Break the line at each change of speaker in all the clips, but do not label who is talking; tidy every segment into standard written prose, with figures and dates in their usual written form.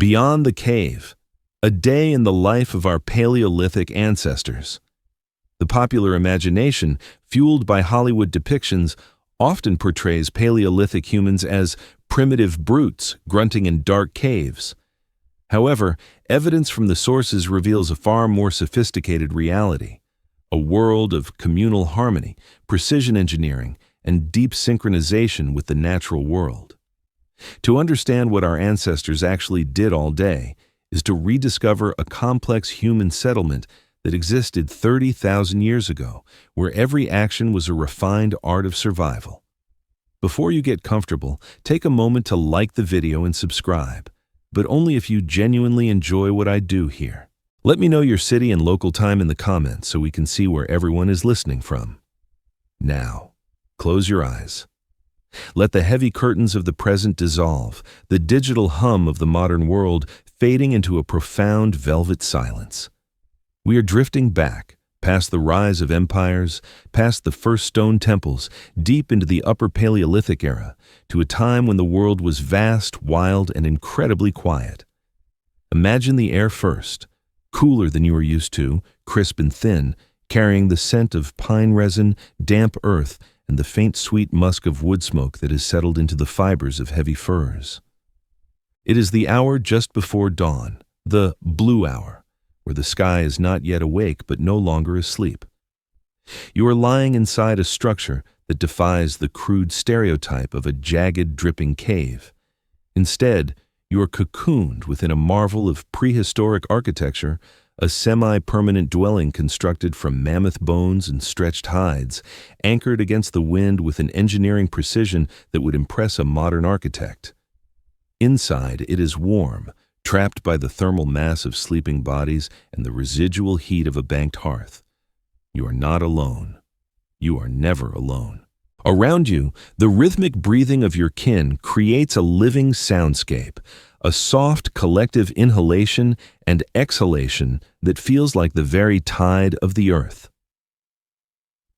Beyond the Cave, a day in the life of our Paleolithic ancestors. The popular imagination, fueled by Hollywood depictions, often portrays Paleolithic humans as primitive brutes grunting in dark caves. However, evidence from the sources reveals a far more sophisticated reality, a world of communal harmony, precision engineering, and deep synchronization with the natural world. To understand what our ancestors actually did all day is to rediscover a complex human settlement that existed 30,000 years ago, where every action was a refined art of survival. Before you get comfortable, take a moment to like the video and subscribe, but only if you genuinely enjoy what I do here. Let me know your city and local time in the comments so we can see where everyone is listening from. Now, close your eyes. Let the heavy curtains of the present dissolve, the digital hum of the modern world fading into a profound velvet silence. We are drifting back, past the rise of empires, past the first stone temples, deep into the Upper Paleolithic era, to a time when the world was vast, wild, and incredibly quiet. Imagine the air first, cooler than you are used to, crisp and thin, carrying the scent of pine resin, damp earth, and the faint sweet musk of wood smoke that has settled into the fibers of heavy firs. It is the hour just before dawn, the blue hour, where the sky is not yet awake but no longer asleep. You are lying inside a structure that defies the crude stereotype of a jagged, dripping cave. Instead, you are cocooned within a marvel of prehistoric architecture, a semi-permanent dwelling constructed from mammoth bones and stretched hides, anchored against the wind with an engineering precision that would impress a modern architect. Inside, it is warm, trapped by the thermal mass of sleeping bodies and the residual heat of a banked hearth. You are not alone. You are never alone. Around you, the rhythmic breathing of your kin creates a living soundscape, a soft collective inhalation and exhalation that feels like the very tide of the earth.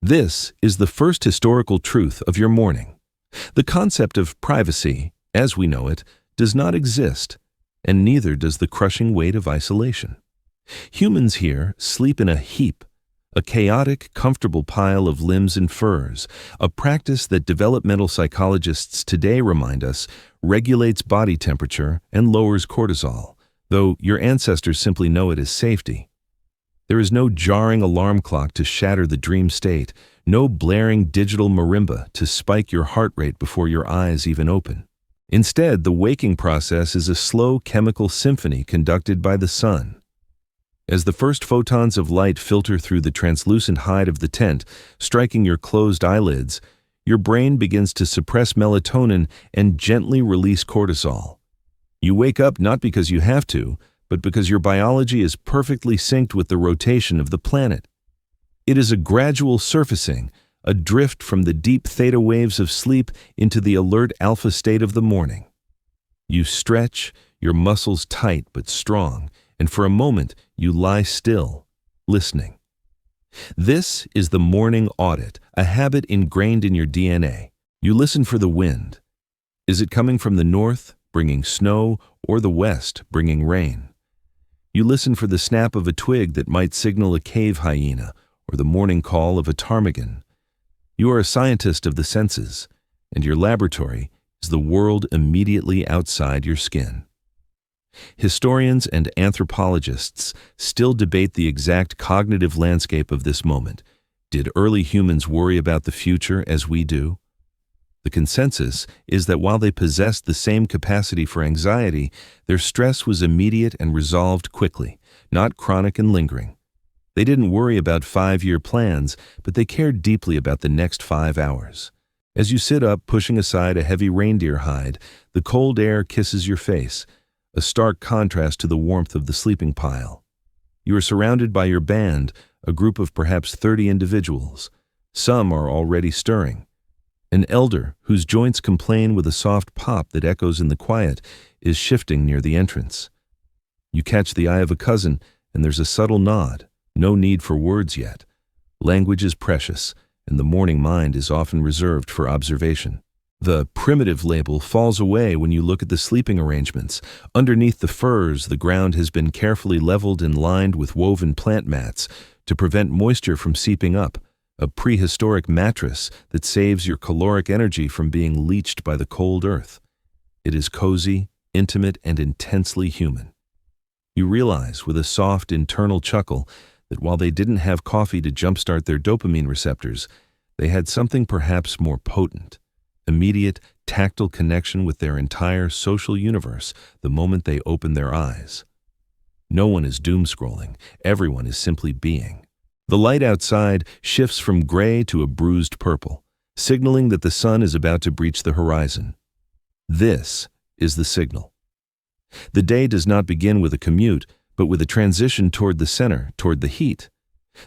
This is the first historical truth of your morning. The concept of privacy, as we know it, does not exist, and neither does the crushing weight of isolation. Humans here sleep in a heap, a chaotic, comfortable pile of limbs and furs, a practice that developmental psychologists today remind us regulates body temperature and lowers cortisol, though your ancestors simply know it as safety. There is no jarring alarm clock to shatter the dream state, no blaring digital marimba to spike your heart rate before your eyes even open. Instead, the waking process is a slow chemical symphony conducted by the sun. As the first photons of light filter through the translucent hide of the tent, striking your closed eyelids, your brain begins to suppress melatonin and gently release cortisol. You wake up not because you have to, but because your biology is perfectly synced with the rotation of the planet. It is a gradual surfacing, a drift from the deep theta waves of sleep into the alert alpha state of the morning. You stretch, your muscles tight but strong, and for a moment you lie still, listening. This is the morning audit, a habit ingrained in your DNA. You listen for the wind. Is it coming from the north, bringing snow, or the west, bringing rain? You listen for the snap of a twig that might signal a cave hyena, or the morning call of a ptarmigan. You are a scientist of the senses, and your laboratory is the world immediately outside your skin. Historians and anthropologists still debate the exact cognitive landscape of this moment. Did early humans worry about the future as we do? The consensus is that while they possessed the same capacity for anxiety, their stress was immediate and resolved quickly, not chronic and lingering. They didn't worry about 5-year plans, but they cared deeply about the next 5 hours. As you sit up, pushing aside a heavy reindeer hide, the cold air kisses your face, a stark contrast to the warmth of the sleeping pile. You are surrounded by your band, a group of perhaps 30 individuals. Some are already stirring. An elder, whose joints complain with a soft pop that echoes in the quiet, is shifting near the entrance. You catch the eye of a cousin, and there's a subtle nod. No need for words yet. Language is precious, and the morning mind is often reserved for observation. The primitive label falls away when you look at the sleeping arrangements. Underneath the furs, the ground has been carefully leveled and lined with woven plant mats to prevent moisture from seeping up, a prehistoric mattress that saves your caloric energy from being leached by the cold earth. It is cozy, intimate, and intensely human. You realize with a soft internal chuckle that while they didn't have coffee to jumpstart their dopamine receptors, they had something perhaps more potent. Immediate, tactile connection with their entire social universe the moment they open their eyes. No one is doom-scrolling. Everyone is simply being. The light outside shifts from gray to a bruised purple, signaling that the sun is about to breach the horizon. This is the signal. The day does not begin with a commute, but with a transition toward the center, toward the heat.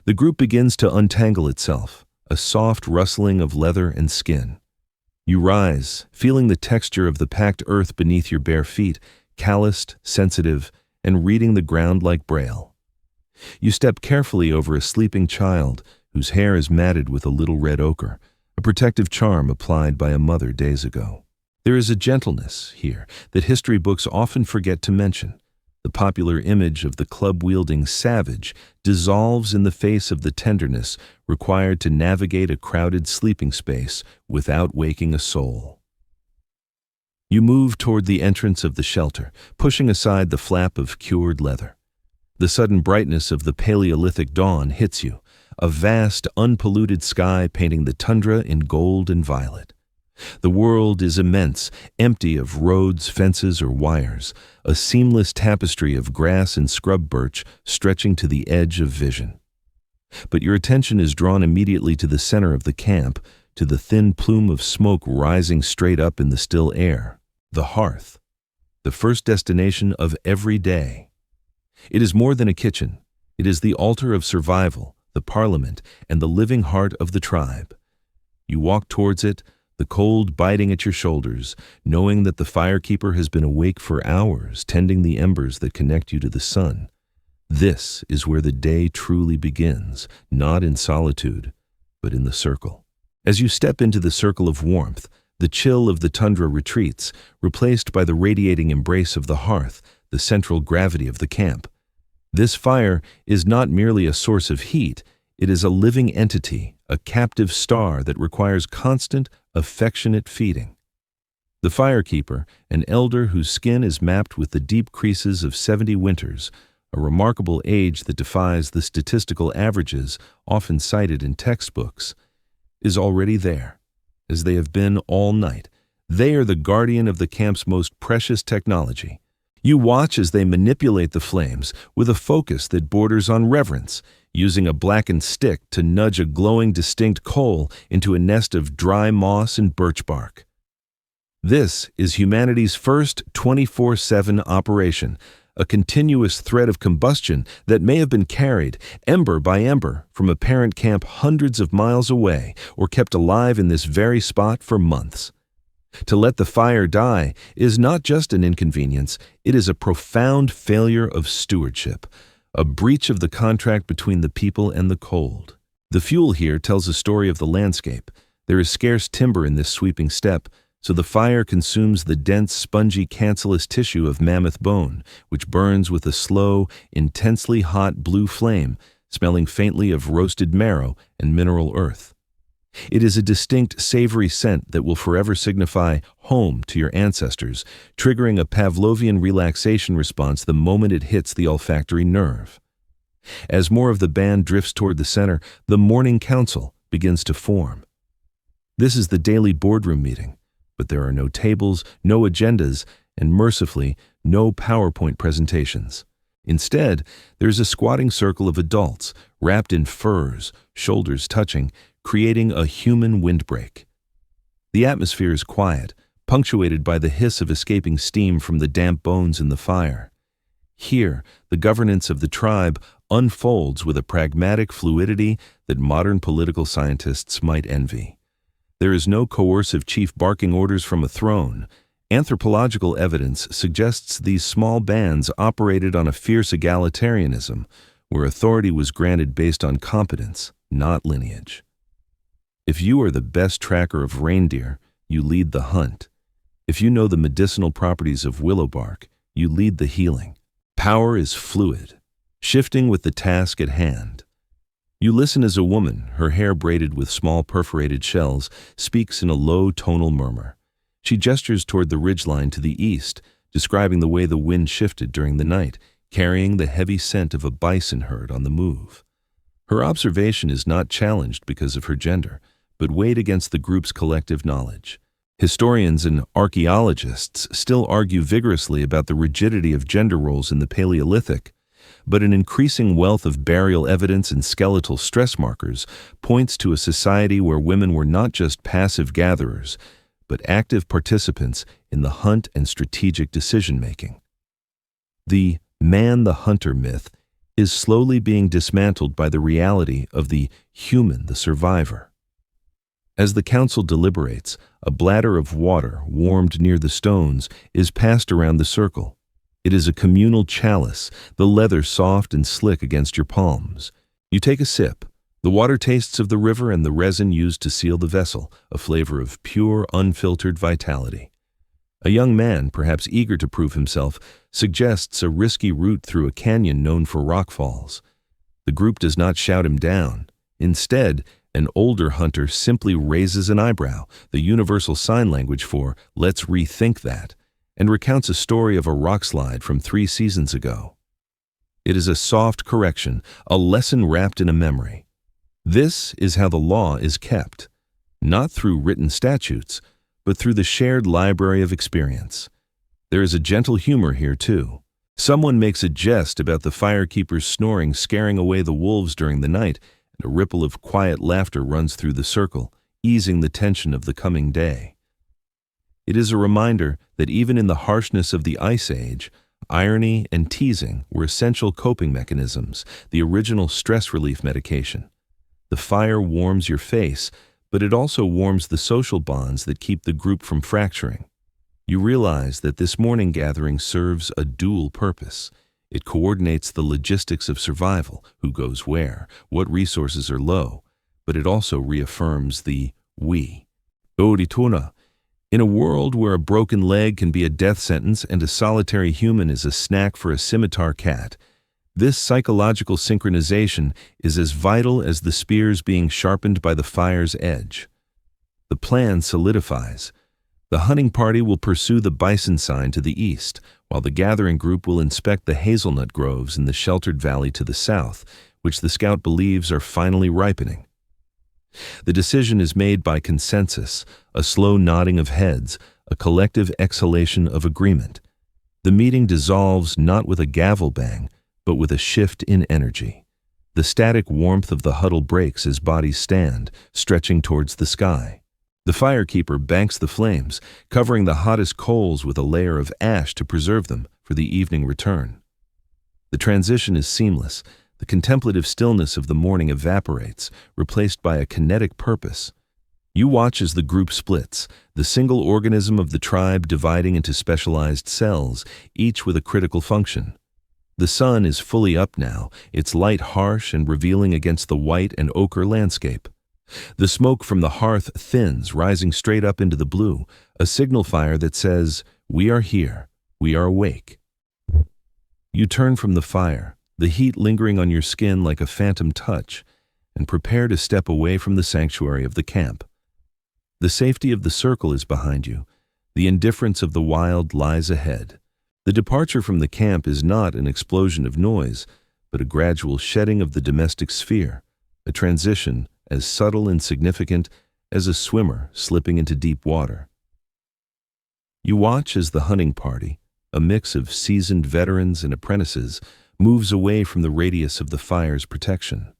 The group begins to untangle itself, a soft rustling of leather and skin. You rise, feeling the texture of the packed earth beneath your bare feet, calloused, sensitive, and reading the ground like braille. You step carefully over a sleeping child whose hair is matted with a little red ochre, a protective charm applied by a mother days ago. There is a gentleness here that history books often forget to mention. The popular image of the club-wielding savage dissolves in the face of the tenderness required to navigate a crowded sleeping space without waking a soul. You move toward the entrance of the shelter, pushing aside the flap of cured leather. The sudden brightness of the Paleolithic dawn hits you, a vast, unpolluted sky painting the tundra in gold and violet. The world is immense, empty of roads, fences, or wires, a seamless tapestry of grass and scrub birch stretching to the edge of vision. But your attention is drawn immediately to the center of the camp, to the thin plume of smoke rising straight up in the still air, the hearth, the first destination of every day. It is more than a kitchen. It is the altar of survival, the parliament, and the living heart of the tribe. You walk towards it, the cold biting at your shoulders, knowing that the firekeeper has been awake for hours, tending the embers that connect you to the sun. This is where the day truly begins, not in solitude, but in the circle. As you step into the circle of warmth, the chill of the tundra retreats, replaced by the radiating embrace of the hearth, the central gravity of the camp. This fire is not merely a source of heat, it is a living entity, a captive star that requires constant, affectionate feeding. The firekeeper, an elder whose skin is mapped with the deep creases of 70 winters, a remarkable age that defies the statistical averages often cited in textbooks, is already there, as they have been all night. They are the guardian of the camp's most precious technology. You watch as they manipulate the flames with a focus that borders on reverence, using a blackened stick to nudge a glowing distinct coal into a nest of dry moss and birch bark. This is humanity's first 24/7 operation, a continuous thread of combustion that may have been carried, ember by ember, from a parent camp hundreds of miles away or kept alive in this very spot for months. To let the fire die is not just an inconvenience, it is a profound failure of stewardship, a breach of the contract between the people and the cold. The fuel here tells a story of the landscape. There is scarce timber in this sweeping steppe, so the fire consumes the dense, spongy, cancellous tissue of mammoth bone, which burns with a slow, intensely hot blue flame, smelling faintly of roasted marrow and mineral earth. It is a distinct, savory scent that will forever signify home to your ancestors, triggering a Pavlovian relaxation response the moment it hits the olfactory nerve. As more of the band drifts toward the center, the morning council begins to form. This is the daily boardroom meeting, but there are no tables, no agendas, and mercifully, no PowerPoint presentations. Instead, there's a squatting circle of adults, wrapped in furs, shoulders touching, creating a human windbreak. The atmosphere is quiet, punctuated by the hiss of escaping steam from the damp bones in the fire. Here, the governance of the tribe unfolds with a pragmatic fluidity that modern political scientists might envy. There is no coercive chief barking orders from a throne. Anthropological evidence suggests these small bands operated on a fierce egalitarianism, where authority was granted based on competence, not lineage. If you are the best tracker of reindeer, you lead the hunt. If you know the medicinal properties of willow bark, you lead the healing. Power is fluid, shifting with the task at hand. You listen as a woman, her hair braided with small perforated shells, speaks in a low tonal murmur. She gestures toward the ridgeline to the east, describing the way the wind shifted during the night, carrying the heavy scent of a bison herd on the move. Her observation is not challenged because of her gender, but weighed against the group's collective knowledge. Historians and archaeologists still argue vigorously about the rigidity of gender roles in the Paleolithic, but an increasing wealth of burial evidence and skeletal stress markers points to a society where women were not just passive gatherers, but active participants in the hunt and strategic decision-making. The man-the-hunter myth is slowly being dismantled by the reality of the human, the survivor. As the council deliberates, a bladder of water, warmed near the stones, is passed around the circle. It is a communal chalice, the leather soft and slick against your palms. You take a sip. The water tastes of the river and the resin used to seal the vessel, a flavor of pure, unfiltered vitality. A young man, perhaps eager to prove himself, suggests a risky route through a canyon known for rockfalls. The group does not shout him down. Instead, an older hunter simply raises an eyebrow, the universal sign language for "let's rethink that," and recounts a story of a rockslide from 3 seasons ago. It is a soft correction, a lesson wrapped in a memory. This is how the law is kept, not through written statutes, but through the shared library of experience. There is a gentle humor here, too. Someone makes a jest about the firekeeper's snoring scaring away the wolves during the night, and a ripple of quiet laughter runs through the circle, easing the tension of the coming day. It is a reminder that even in the harshness of the Ice Age, irony and teasing were essential coping mechanisms, the original stress relief medication. The fire warms your face, but it also warms the social bonds that keep the group from fracturing. You realize that this morning gathering serves a dual purpose. It coordinates the logistics of survival, who goes where, what resources are low, but it also reaffirms the we. Orituna. In a world where a broken leg can be a death sentence and a solitary human is a snack for a scimitar cat, this psychological synchronization is as vital as the spears being sharpened by the fire's edge. The plan solidifies. The hunting party will pursue the bison sign to the east, while the gathering group will inspect the hazelnut groves in the sheltered valley to the south, which the scout believes are finally ripening. The decision is made by consensus, a slow nodding of heads, a collective exhalation of agreement. The meeting dissolves not with a gavel bang, but with a shift in energy. The static warmth of the huddle breaks as bodies stand, stretching towards the sky. The firekeeper banks the flames, covering the hottest coals with a layer of ash to preserve them for the evening return. The transition is seamless. The contemplative stillness of the morning evaporates, replaced by a kinetic purpose. You watch as the group splits, the single organism of the tribe dividing into specialized cells, each with a critical function. The sun is fully up now, its light harsh and revealing against the white and ochre landscape. The smoke from the hearth thins, rising straight up into the blue, a signal fire that says, "We are here, we are awake." You turn from the fire, the heat lingering on your skin like a phantom touch, and prepare to step away from the sanctuary of the camp. The safety of the circle is behind you. The indifference of the wild lies ahead. The departure from the camp is not an explosion of noise, but a gradual shedding of the domestic sphere, a transition as subtle and significant as a swimmer slipping into deep water. You watch as the hunting party, a mix of seasoned veterans and apprentices, moves away from the radius of the fire's protection.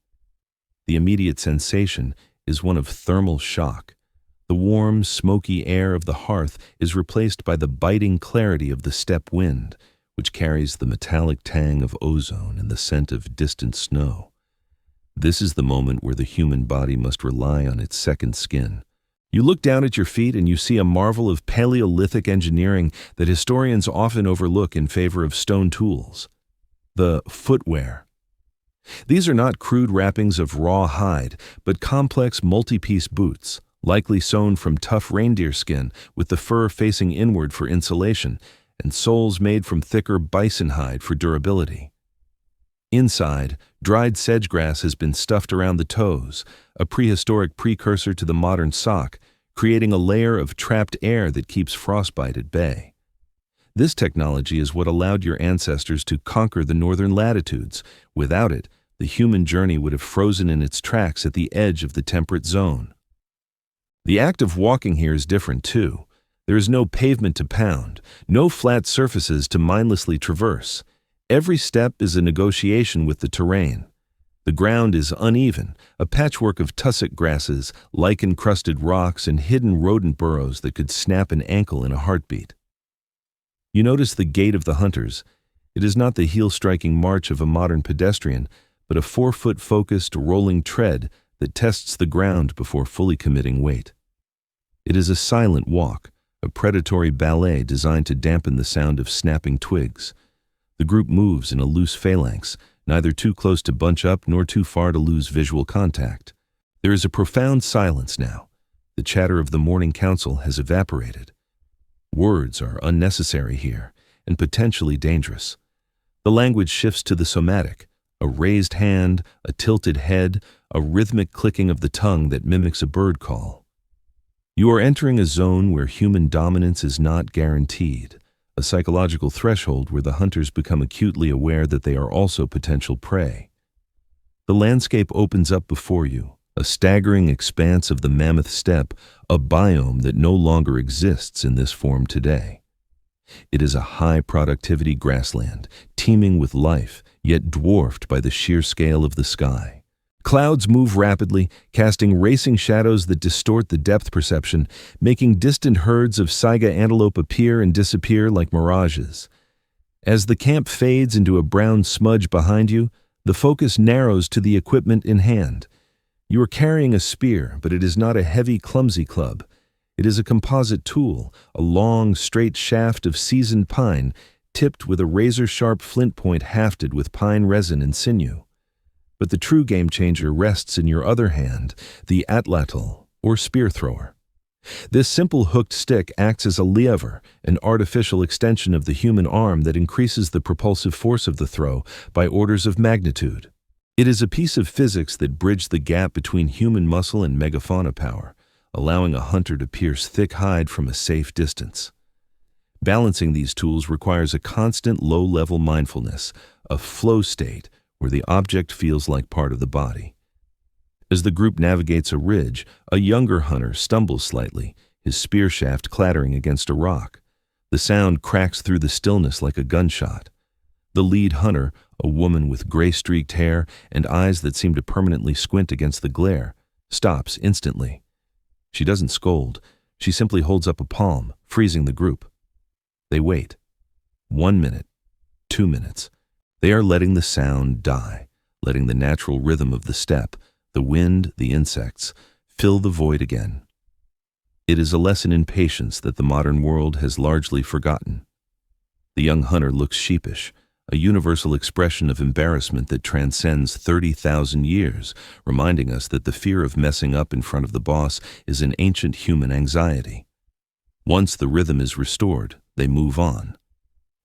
The immediate sensation is one of thermal shock. The warm, smoky air of the hearth is replaced by the biting clarity of the steppe wind, which carries the metallic tang of ozone and the scent of distant snow. This is the moment where the human body must rely on its second skin. You look down at your feet and you see a marvel of Paleolithic engineering that historians often overlook in favor of stone tools. The footwear. These are not crude wrappings of raw hide, but complex multi-piece boots, likely sewn from tough reindeer skin with the fur facing inward for insulation and soles made from thicker bison hide for durability. Inside, dried sedge grass has been stuffed around the toes, a prehistoric precursor to the modern sock, creating a layer of trapped air that keeps frostbite at bay. This technology is what allowed your ancestors to conquer the northern latitudes. Without it, the human journey would have frozen in its tracks at the edge of the temperate zone. The act of walking here is different too. There is no pavement to pound, no flat surfaces to mindlessly traverse. Every step is a negotiation with the terrain. The ground is uneven, a patchwork of tussock grasses, lichen-crusted rocks, and hidden rodent burrows that could snap an ankle in a heartbeat. You notice the gait of the hunters. It is not the heel-striking march of a modern pedestrian, but a 4-foot focused, rolling tread that tests the ground before fully committing weight. It is a silent walk, a predatory ballet designed to dampen the sound of snapping twigs. The group moves in a loose phalanx, neither too close to bunch up nor too far to lose visual contact. There is a profound silence now. The chatter of the morning council has evaporated. Words are unnecessary here and potentially dangerous. The language shifts to the somatic, a raised hand, a tilted head, a rhythmic clicking of the tongue that mimics a bird call. You are entering a zone where human dominance is not guaranteed, a psychological threshold where the hunters become acutely aware that they are also potential prey. The landscape opens up before you, a staggering expanse of the mammoth steppe, a biome that no longer exists in this form today. It is a high-productivity grassland, teeming with life, yet dwarfed by the sheer scale of the sky. Clouds move rapidly, casting racing shadows that distort the depth perception, making distant herds of saiga antelope appear and disappear like mirages. As the camp fades into a brown smudge behind you, the focus narrows to the equipment in hand. You are carrying a spear, but it is not a heavy, clumsy club. It is a composite tool, a long, straight shaft of seasoned pine, tipped with a razor-sharp flint point hafted with pine resin and sinew. But the true game-changer rests in your other hand, the atlatl, or spear thrower. This simple hooked stick acts as a lever, an artificial extension of the human arm that increases the propulsive force of the throw by orders of magnitude. It is a piece of physics that bridged the gap between human muscle and megafauna power, allowing a hunter to pierce thick hide from a safe distance. Balancing these tools requires a constant low-level mindfulness, a flow state, where the object feels like part of the body. As the group navigates a ridge, a younger hunter stumbles slightly, his spear shaft clattering against a rock. The sound cracks through the stillness like a gunshot. The lead hunter, a woman with gray-streaked hair and eyes that seem to permanently squint against the glare, stops instantly. She doesn't scold. She simply holds up a palm, freezing the group. They wait. 1 minute. 2 minutes. They are letting the sound die, letting the natural rhythm of the steppe, the wind, the insects, fill the void again. It is a lesson in patience that the modern world has largely forgotten. The young hunter looks sheepish, a universal expression of embarrassment that transcends 30,000 years, reminding us that the fear of messing up in front of the boss is an ancient human anxiety. Once the rhythm is restored, they move on.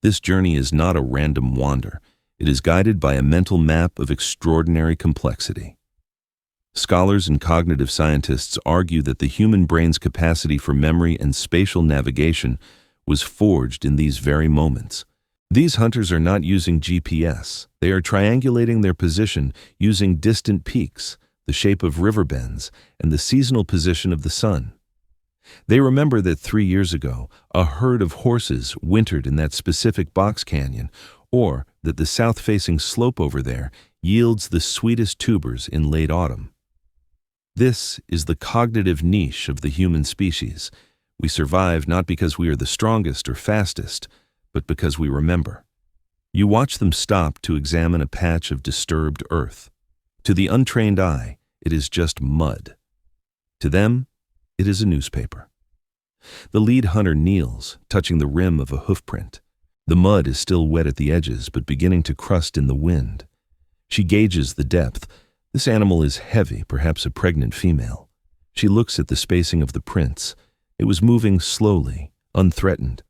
This journey is not a random wander. It is guided by a mental map of extraordinary complexity. Scholars and cognitive scientists argue that the human brain's capacity for memory and spatial navigation was forged in these very moments. These hunters are not using GPS. They are triangulating their position using distant peaks, the shape of river bends, and the seasonal position of the sun. They remember that 3 years ago, a herd of horses wintered in that specific box canyon, or that the south-facing slope over there yields the sweetest tubers in late autumn. This is the cognitive niche of the human species. We survive not because we are the strongest or fastest, but because we remember. You watch them stop to examine a patch of disturbed earth. To the untrained eye, it is just mud. To them, it is a newspaper. The lead hunter kneels, touching the rim of a hoofprint. The mud is still wet at the edges, but beginning to crust in the wind. She gauges the depth. This animal is heavy, perhaps a pregnant female. She looks at the spacing of the prints. It was moving slowly, unthreatened.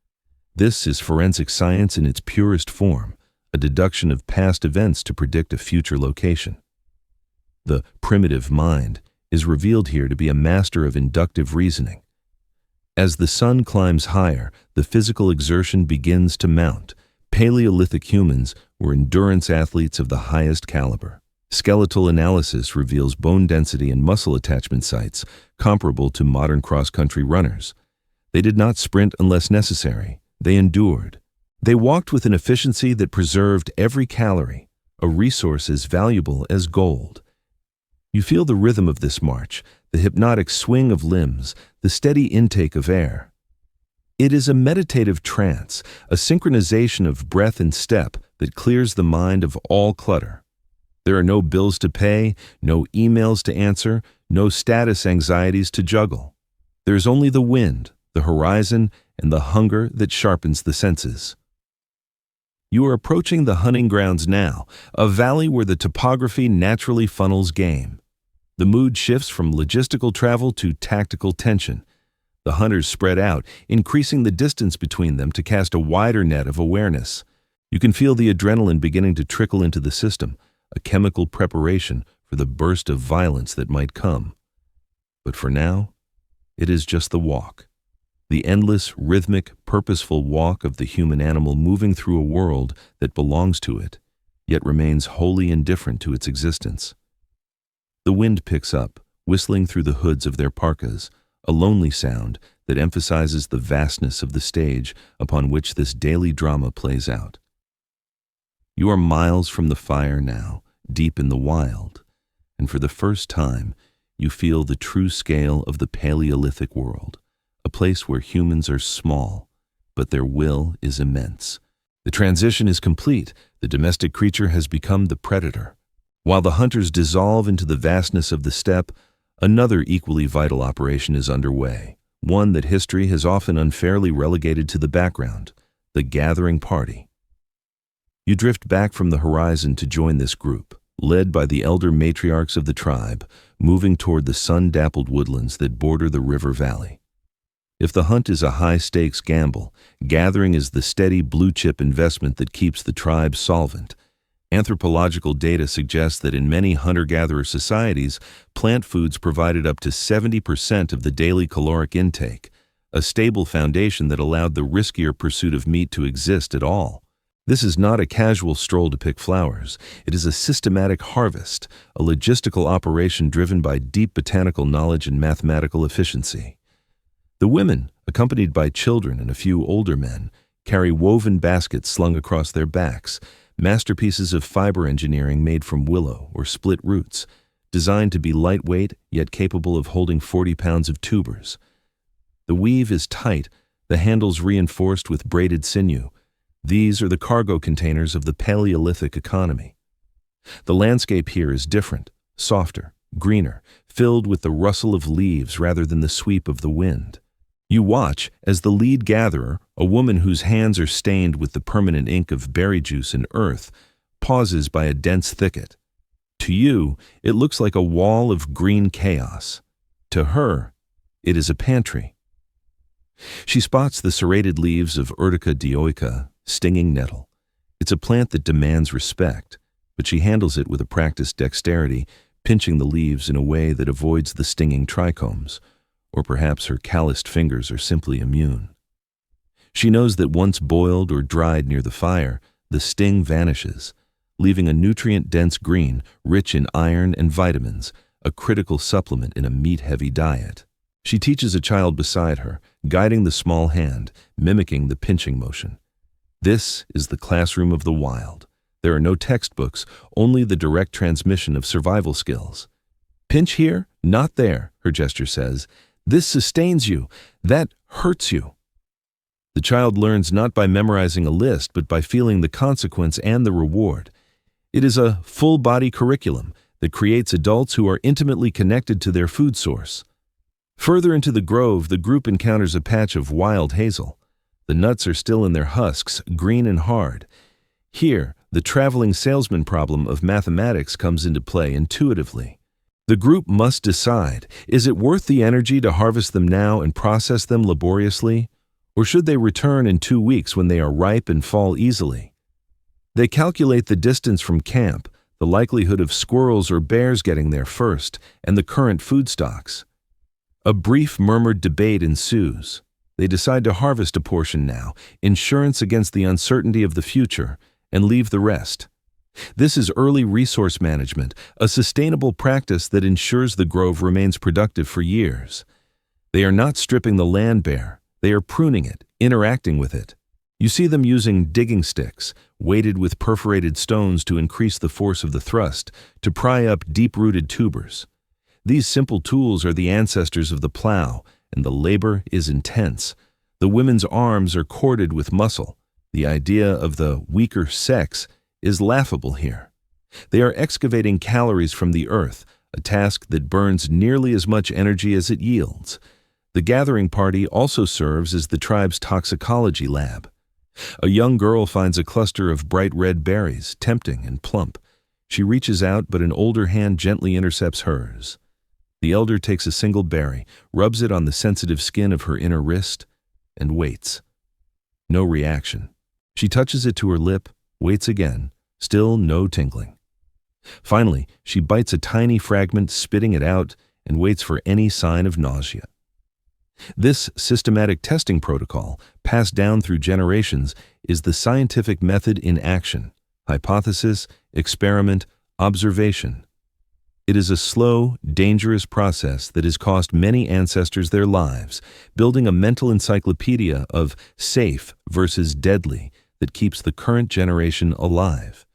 This is forensic science in its purest form, a deduction of past events to predict a future location. The primitive mind is revealed here to be a master of inductive reasoning. As the sun climbs higher, the physical exertion begins to mount. Paleolithic humans were endurance athletes of the highest caliber. Skeletal analysis reveals bone density and muscle attachment sites comparable to modern cross-country runners. They did not sprint unless necessary. They endured. They walked with an efficiency that preserved every calorie, a resource as valuable as gold. You feel the rhythm of this march, the hypnotic swing of limbs, the steady intake of air. It is a meditative trance, a synchronization of breath and step that clears the mind of all clutter. There are no bills to pay, no emails to answer, no status anxieties to juggle. There is only the wind, the horizon, and the hunger that sharpens the senses. You are approaching the hunting grounds now, a valley where the topography naturally funnels game. The mood shifts from logistical travel to tactical tension. The hunters spread out, increasing the distance between them to cast a wider net of awareness. You can feel the adrenaline beginning to trickle into the system, a chemical preparation for the burst of violence that might come. But for now, it is just the walk. The endless, rhythmic, purposeful walk of the human animal moving through a world that belongs to it, yet remains wholly indifferent to its existence. The wind picks up, whistling through the hoods of their parkas, a lonely sound that emphasizes the vastness of the stage upon which this daily drama plays out. You are miles from the fire now, deep in the wild, and for the first time, you feel the true scale of the Paleolithic world, a place where humans are small, but their will is immense. The transition is complete. The domestic creature has become the predator. While the hunters dissolve into the vastness of the steppe, another equally vital operation is underway, one that history has often unfairly relegated to the background, the gathering party. You drift back from the horizon to join this group, led by the elder matriarchs of the tribe, moving toward the sun-dappled woodlands that border the river valley. If the hunt is a high-stakes gamble, gathering is the steady blue-chip investment that keeps the tribe solvent. Anthropological data suggests that in many hunter-gatherer societies, plant foods provided up to 70% of the daily caloric intake, a stable foundation that allowed the riskier pursuit of meat to exist at all. This is not a casual stroll to pick flowers. It is a systematic harvest, a logistical operation driven by deep botanical knowledge and mathematical efficiency. The women, accompanied by children and a few older men, carry woven baskets slung across their backs, masterpieces of fiber engineering made from willow or split roots, designed to be lightweight yet capable of holding 40 pounds of tubers. The weave is tight, the handles reinforced with braided sinew. These are the cargo containers of the Paleolithic economy. The landscape here is different, softer, greener, filled with the rustle of leaves rather than the sweep of the wind. You watch as the lead gatherer, a woman whose hands are stained with the permanent ink of berry juice and earth, pauses by a dense thicket. To you, it looks like a wall of green chaos. To her, it is a pantry. She spots the serrated leaves of Urtica dioica, stinging nettle. It's a plant that demands respect, but she handles it with a practiced dexterity, pinching the leaves in a way that avoids the stinging trichomes. Or perhaps her calloused fingers are simply immune. She knows that once boiled or dried near the fire, the sting vanishes, leaving a nutrient-dense green, rich in iron and vitamins, a critical supplement in a meat-heavy diet. She teaches a child beside her, guiding the small hand, mimicking the pinching motion. This is the classroom of the wild. There are no textbooks, only the direct transmission of survival skills. Pinch here, not there, her gesture says. This sustains you. That hurts you. The child learns not by memorizing a list, but by feeling the consequence and the reward. It is a full-body curriculum that creates adults who are intimately connected to their food source. Further into the grove, the group encounters a patch of wild hazel. The nuts are still in their husks, green and hard. Here, the traveling salesman problem of mathematics comes into play intuitively. The group must decide, is it worth the energy to harvest them now and process them laboriously, or should they return in 2 weeks when they are ripe and fall easily? They calculate the distance from camp, the likelihood of squirrels or bears getting there first, and the current food stocks. A brief murmured debate ensues. They decide to harvest a portion now, insurance against the uncertainty of the future, and leave the rest. This is early resource management, a sustainable practice that ensures the grove remains productive for years. They are not stripping the land bare, they are pruning it, interacting with it. You see them using digging sticks, weighted with perforated stones to increase the force of the thrust, to pry up deep-rooted tubers. These simple tools are the ancestors of the plow, and the labor is intense. The women's arms are corded with muscle. The idea of the weaker sex is laughable here. They are excavating calories from the earth, a task that burns nearly as much energy as it yields. The gathering party also serves as the tribe's toxicology lab. A young girl finds a cluster of bright red berries, tempting and plump. She reaches out, but an older hand gently intercepts hers. The elder takes a single berry, rubs it on the sensitive skin of her inner wrist, and waits. No reaction. She touches it to her lip, waits again, still no tingling. Finally, she bites a tiny fragment, spitting it out, and waits for any sign of nausea. This systematic testing protocol, passed down through generations, is the scientific method in action: hypothesis, experiment, observation. It is a slow, dangerous process that has cost many ancestors their lives, building a mental encyclopedia of safe versus deadly that keeps the current generation alive.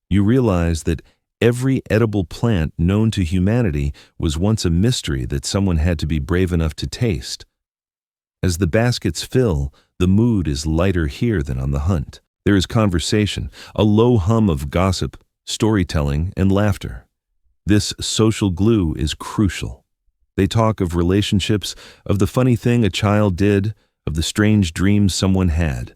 You realize that every edible plant known to humanity was once a mystery that someone had to be brave enough to taste. As the baskets fill, the mood is lighter here than on the hunt. There is conversation, a low hum of gossip, storytelling, and laughter. This social glue is crucial. They talk of relationships, of the funny thing a child did, of the strange dreams someone had.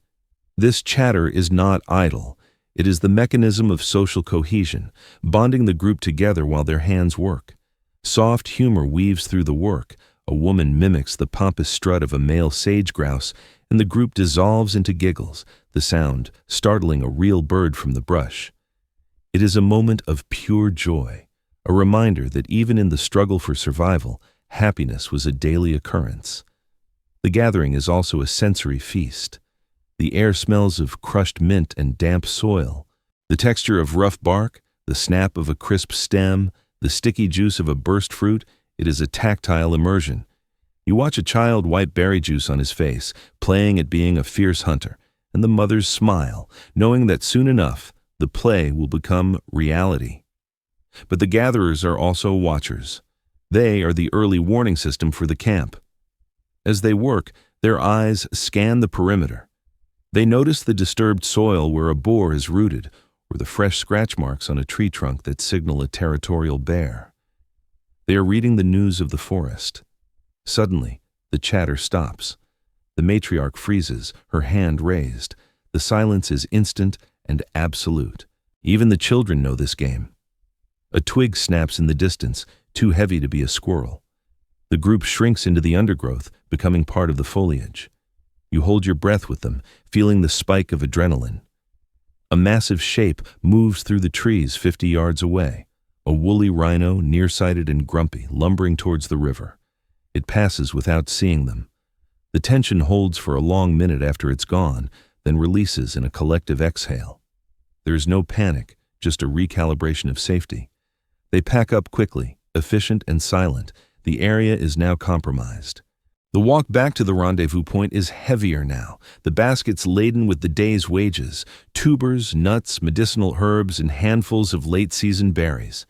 This chatter is not idle. It is the mechanism of social cohesion, bonding the group together while their hands work. Soft humor weaves through the work. A woman mimics the pompous strut of a male sage-grouse, and the group dissolves into giggles, the sound startling a real bird from the brush. It is a moment of pure joy, a reminder that even in the struggle for survival, happiness was a daily occurrence. The gathering is also a sensory feast. The air smells of crushed mint and damp soil. The texture of rough bark, the snap of a crisp stem, the sticky juice of a burst fruit, it is a tactile immersion. You watch a child wipe berry juice on his face, playing at being a fierce hunter, and the mothers smile, knowing that soon enough, the play will become reality. But the gatherers are also watchers. They are the early warning system for the camp. As they work, their eyes scan the perimeter. They notice the disturbed soil where a boar is rooted, or the fresh scratch marks on a tree trunk that signal a territorial bear. They are reading the news of the forest. Suddenly, the chatter stops. The matriarch freezes, her hand raised. The silence is instant and absolute. Even the children know this game. A twig snaps in the distance, too heavy to be a squirrel. The group shrinks into the undergrowth, becoming part of the foliage. You hold your breath with them, feeling the spike of adrenaline. A massive shape moves through the trees 50 yards away, a woolly rhino, nearsighted and grumpy, lumbering towards the river. It passes without seeing them. The tension holds for a long minute after it's gone, then releases in a collective exhale. There is no panic, just a recalibration of safety. They pack up quickly, efficient and silent. The area is now compromised. The walk back to the rendezvous point is heavier now, the baskets laden with the day's wages, tubers, nuts, medicinal herbs, and handfuls of late-season berries.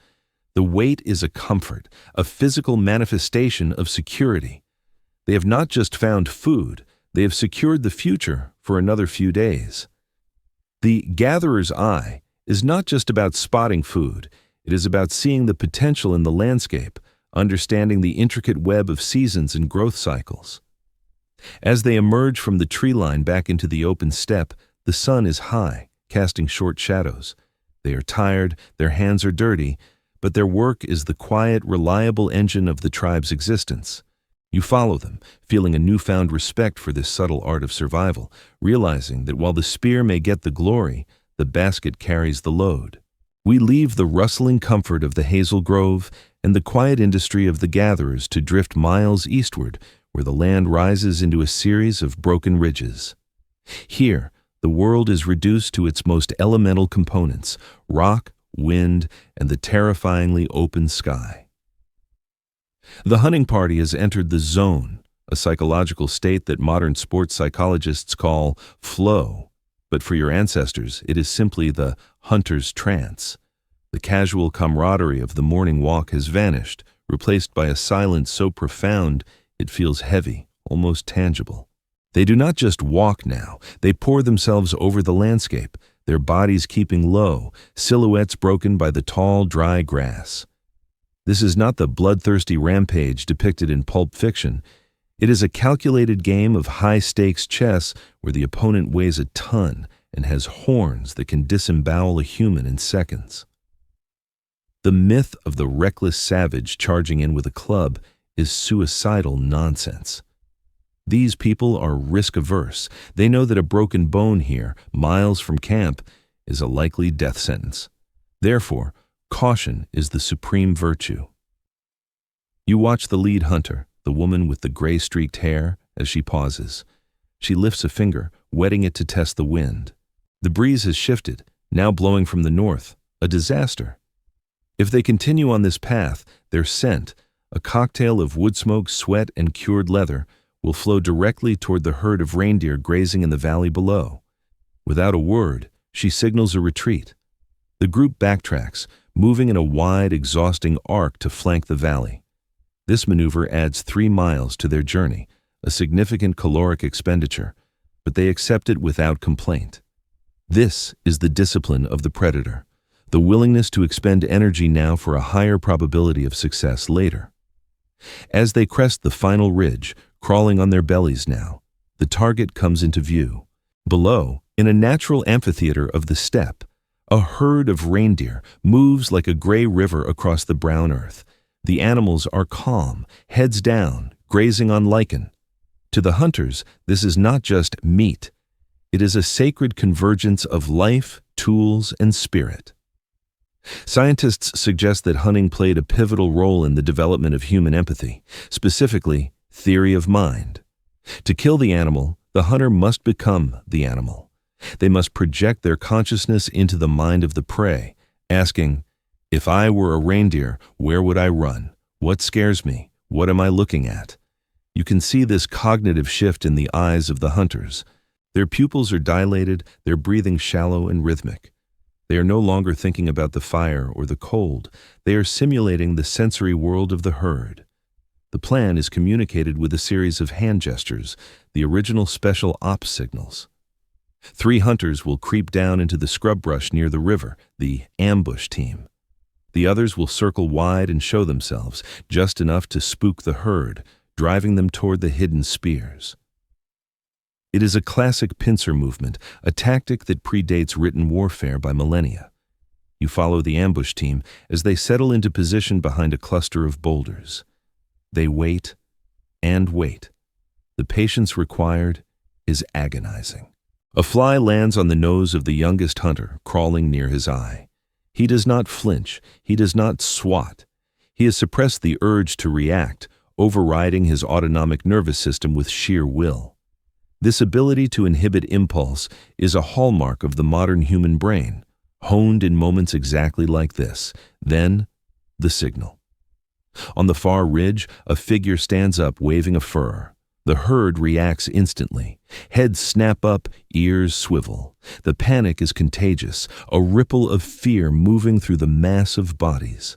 The weight is a comfort, a physical manifestation of security. They have not just found food, they have secured the future for another few days. The gatherer's eye is not just about spotting food, it is about seeing the potential in the landscape, understanding the intricate web of seasons and growth cycles. As they emerge from the tree line back into the open steppe, the sun is high, casting short shadows. They are tired, their hands are dirty, but their work is the quiet, reliable engine of the tribe's existence. You follow them, feeling a newfound respect for this subtle art of survival, realizing that while the spear may get the glory, the basket carries the load. We leave the rustling comfort of the hazel grove and the quiet industry of the gatherers to drift miles eastward, where the land rises into a series of broken ridges. Here, the world is reduced to its most elemental components: rock, wind, and the terrifyingly open sky. The hunting party has entered the zone, a psychological state that modern sports psychologists call flow. But for your ancestors, it is simply the hunter's trance. The casual camaraderie of the morning walk has vanished, replaced by a silence so profound it feels heavy, almost tangible. They do not just walk now, they pour themselves over the landscape, their bodies keeping low, silhouettes broken by the tall, dry grass. This is not the bloodthirsty rampage depicted in pulp fiction. It is a calculated game of high-stakes chess where the opponent weighs a ton and has horns that can disembowel a human in seconds. The myth of the reckless savage charging in with a club is suicidal nonsense. These people are risk-averse. They know that a broken bone here, miles from camp, is a likely death sentence. Therefore, caution is the supreme virtue. You watch the lead hunter, the woman with the gray-streaked hair, as she pauses. She lifts a finger, wetting it to test the wind. The breeze has shifted, now blowing from the north, a disaster. If they continue on this path, their scent, a cocktail of wood smoke, sweat, and cured leather, will flow directly toward the herd of reindeer grazing in the valley below. Without a word, she signals a retreat. The group backtracks, moving in a wide, exhausting arc to flank the valley. This maneuver adds 3 miles to their journey, a significant caloric expenditure, but they accept it without complaint. This is the discipline of the predator, the willingness to expend energy now for a higher probability of success later. As they crest the final ridge, crawling on their bellies now, the target comes into view. Below, in a natural amphitheater of the steppe, a herd of reindeer moves like a gray river across the brown earth. The animals are calm, heads down, grazing on lichen. To the hunters, this is not just meat. It is a sacred convergence of life, tools, and spirit. Scientists suggest that hunting played a pivotal role in the development of human empathy, specifically theory of mind. To kill the animal, the hunter must become the animal. They must project their consciousness into the mind of the prey, asking, "If I were a reindeer, where would I run? What scares me? What am I looking at?" You can see this cognitive shift in the eyes of the hunters. Their pupils are dilated, their breathing shallow and rhythmic. They are no longer thinking about the fire or the cold. They are simulating the sensory world of the herd. The plan is communicated with a series of hand gestures, the original special ops signals. 3 hunters will creep down into the scrub brush near the river, the ambush team. The others will circle wide and show themselves, just enough to spook the herd, driving them toward the hidden spears. It is a classic pincer movement, a tactic that predates written warfare by millennia. You follow the ambush team as they settle into position behind a cluster of boulders. They wait and wait. The patience required is agonizing. A fly lands on the nose of the youngest hunter, crawling near his eye. He does not flinch. He does not swat. He has suppressed the urge to react, overriding his autonomic nervous system with sheer will. This ability to inhibit impulse is a hallmark of the modern human brain, honed in moments exactly like this. Then, the signal. On the far ridge, a figure stands up waving a fur. The herd reacts instantly. Heads snap up, ears swivel. The panic is contagious, a ripple of fear moving through the mass of bodies.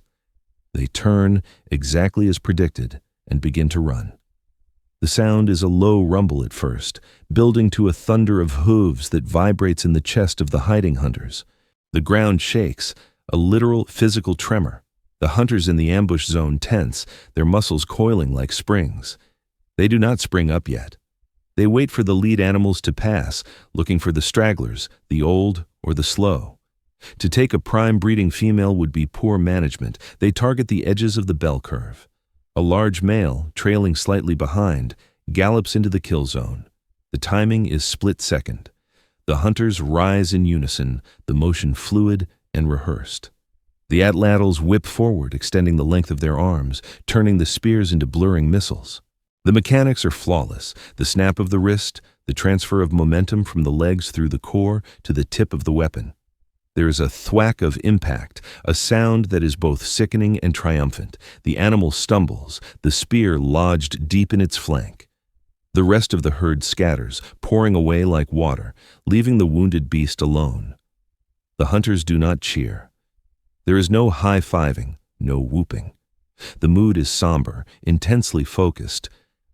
They turn, exactly as predicted, and begin to run. The sound is a low rumble at first, building to a thunder of hooves that vibrates in the chest of the hiding hunters. The ground shakes, a literal physical tremor. The hunters in the ambush zone tense, their muscles coiling like springs. They do not spring up yet. They wait for the lead animals to pass, looking for the stragglers, the old or the slow. To take a prime breeding female would be poor management. They target the edges of the bell curve. A large male, trailing slightly behind, gallops into the kill zone. The timing is split-second. The hunters rise in unison, the motion fluid and rehearsed. The atlatls whip forward, extending the length of their arms, turning the spears into blurring missiles. The mechanics are flawless. The snap of the wrist, the transfer of momentum from the legs through the core to the tip of the weapon. There is a thwack of impact, a sound that is both sickening and triumphant. The animal stumbles, the spear lodged deep in its flank. The rest of the herd scatters, pouring away like water, leaving the wounded beast alone. The hunters do not cheer. There is no high-fiving, no whooping. The mood is somber, intensely focused.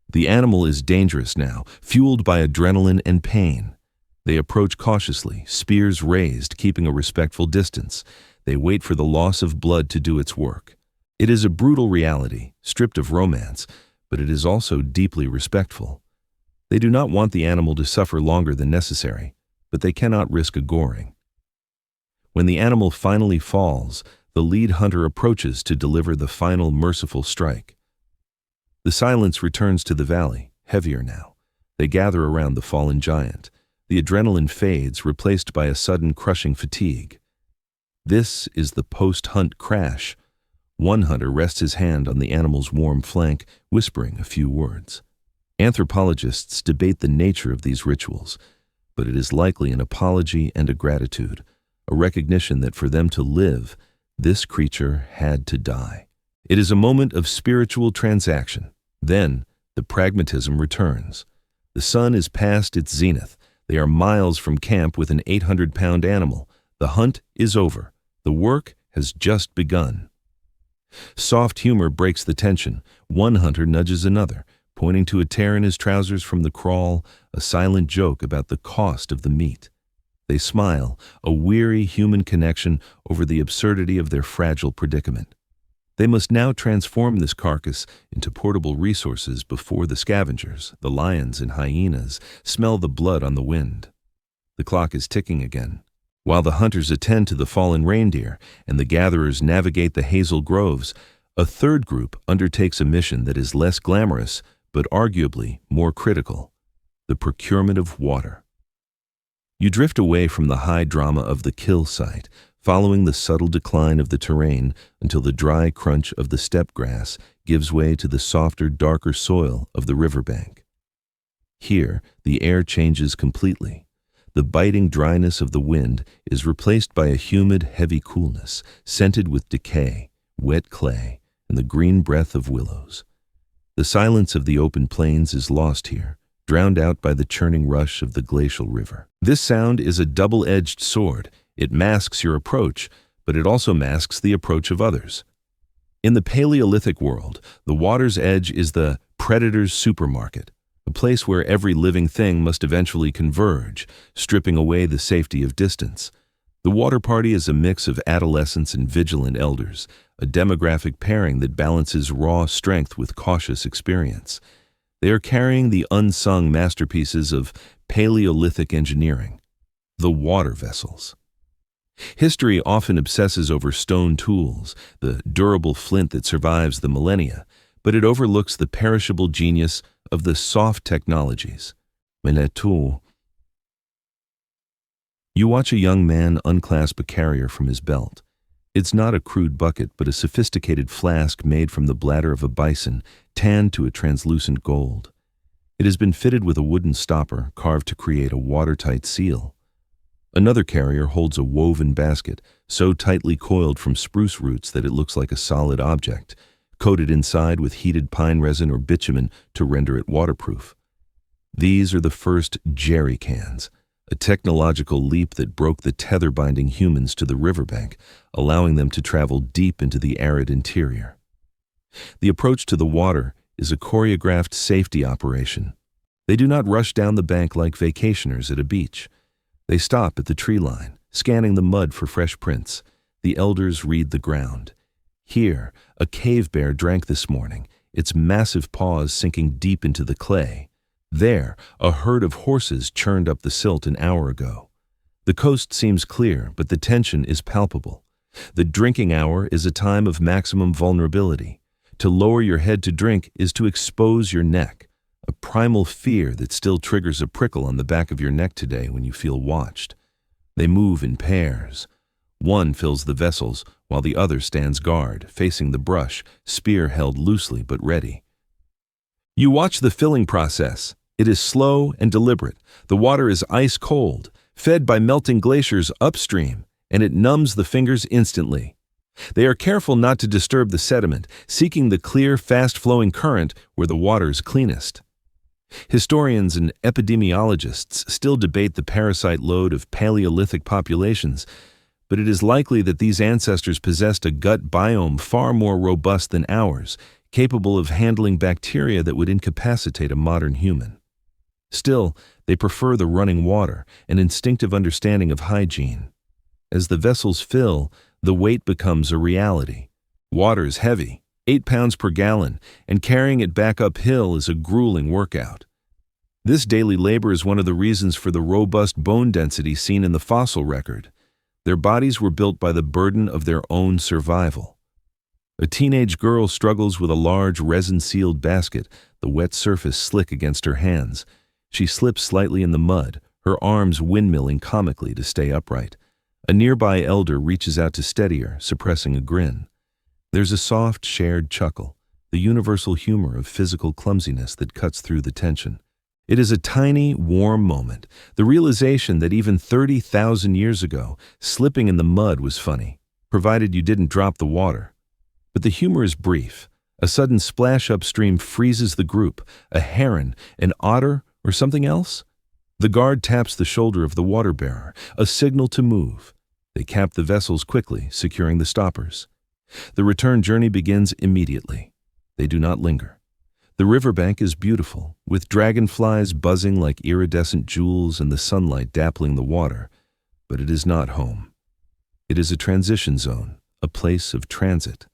The animal is dangerous now, fueled by adrenaline and pain. They approach cautiously, spears raised, keeping a respectful distance. They wait for the loss of blood to do its work. It is a brutal reality, stripped of romance, but it is also deeply respectful. They do not want the animal to suffer longer than necessary, but they cannot risk a goring. When the animal finally falls, the lead hunter approaches to deliver the final merciful strike. The silence returns to the valley, heavier now. They gather around the fallen giant. The adrenaline fades, replaced by a sudden crushing fatigue. This is the post-hunt crash. One hunter rests his hand on the animal's warm flank, whispering a few words. Anthropologists debate the nature of these rituals, but it is likely an apology and a gratitude, a recognition that for them to live, this creature had to die. It is a moment of spiritual transaction. Then, the pragmatism returns. The sun is past its zenith. They are miles from camp with an 800-pound animal. The hunt is over. The work has just begun. Soft humor breaks the tension. One hunter nudges another, pointing to a tear in his trousers from the crawl, a silent joke about the cost of the meat. They smile, a weary human connection over the absurdity of their fragile predicament. They must now transform this carcass into portable resources before the scavengers, the lions and hyenas, smell the blood on the wind. The clock is ticking again. While the hunters attend to the fallen reindeer and the gatherers navigate the hazel groves, a third group undertakes a mission that is less glamorous, but arguably more critical: the procurement of water. You drift away from the high drama of the kill site, following the subtle decline of the terrain until the dry crunch of the steppe grass gives way to the softer, darker soil of the riverbank. Here, the air changes completely. The biting dryness of the wind is replaced by a humid, heavy coolness, scented with decay, wet clay, and the green breath of willows. The silence of the open plains is lost here, drowned out by the churning rush of the glacial river. This sound is a double-edged sword. It masks your approach, but it also masks the approach of others. In the Paleolithic world, the water's edge is the predator's supermarket, a place where every living thing must eventually converge, stripping away the safety of distance. The water party is a mix of adolescents and vigilant elders, a demographic pairing that balances raw strength with cautious experience. They are carrying the unsung masterpieces of Paleolithic engineering, the water vessels. History often obsesses over stone tools, the durable flint that survives the millennia, but it overlooks the perishable genius of the soft technologies. Menetou. You watch a young man unclasp a carrier from his belt. It's not a crude bucket, but a sophisticated flask made from the bladder of a bison, tanned to a translucent gold. It has been fitted with a wooden stopper carved to create a watertight seal. Another carrier holds a woven basket, so tightly coiled from spruce roots that it looks like a solid object, coated inside with heated pine resin or bitumen to render it waterproof. These are the first jerry cans, a technological leap that broke the tether-binding humans to the riverbank, allowing them to travel deep into the arid interior. The approach to the water is a choreographed safety operation. They do not rush down the bank like vacationers at a beach. They stop at the tree line, scanning the mud for fresh prints. The elders read the ground. Here, a cave bear drank this morning, its massive paws sinking deep into the clay. There, a herd of horses churned up the silt an hour ago. The coast seems clear, but the tension is palpable. The drinking hour is a time of maximum vulnerability. To lower your head to drink is to expose your neck, a primal fear that still triggers a prickle on the back of your neck today when you feel watched. They move in pairs. One fills the vessels, while the other stands guard, facing the brush, spear held loosely but ready. You watch the filling process. It is slow and deliberate. The water is ice cold, fed by melting glaciers upstream, and it numbs the fingers instantly. They are careful not to disturb the sediment, seeking the clear, fast-flowing current where the water is cleanest. Historians and epidemiologists still debate the parasite load of Paleolithic populations, but it is likely that these ancestors possessed a gut biome far more robust than ours, capable of handling bacteria that would incapacitate a modern human. Still, they prefer the running water, an instinctive understanding of hygiene. As the vessels fill, the weight becomes a reality. Water is heavy, 8 pounds per gallon, and carrying it back uphill is a grueling workout. This daily labor is one of the reasons for the robust bone density seen in the fossil record. Their bodies were built by the burden of their own survival. A teenage girl struggles with a large resin-sealed basket, the wet surface slick against her hands. She slips slightly in the mud, her arms windmilling comically to stay upright. A nearby elder reaches out to steady her, suppressing a grin. There's a soft, shared chuckle, the universal humor of physical clumsiness that cuts through the tension. It is a tiny, warm moment, the realization that even 30,000 years ago, slipping in the mud was funny, provided you didn't drop the water. But the humor is brief. A sudden splash upstream freezes the group, a heron, an otter, or something else. The guard taps the shoulder of the water bearer, a signal to move. They cap the vessels quickly, securing the stoppers. The return journey begins immediately. They do not linger. The riverbank is beautiful, with dragonflies buzzing like iridescent jewels and the sunlight dappling the water, but it is not home. It is a transition zone, a place of transit.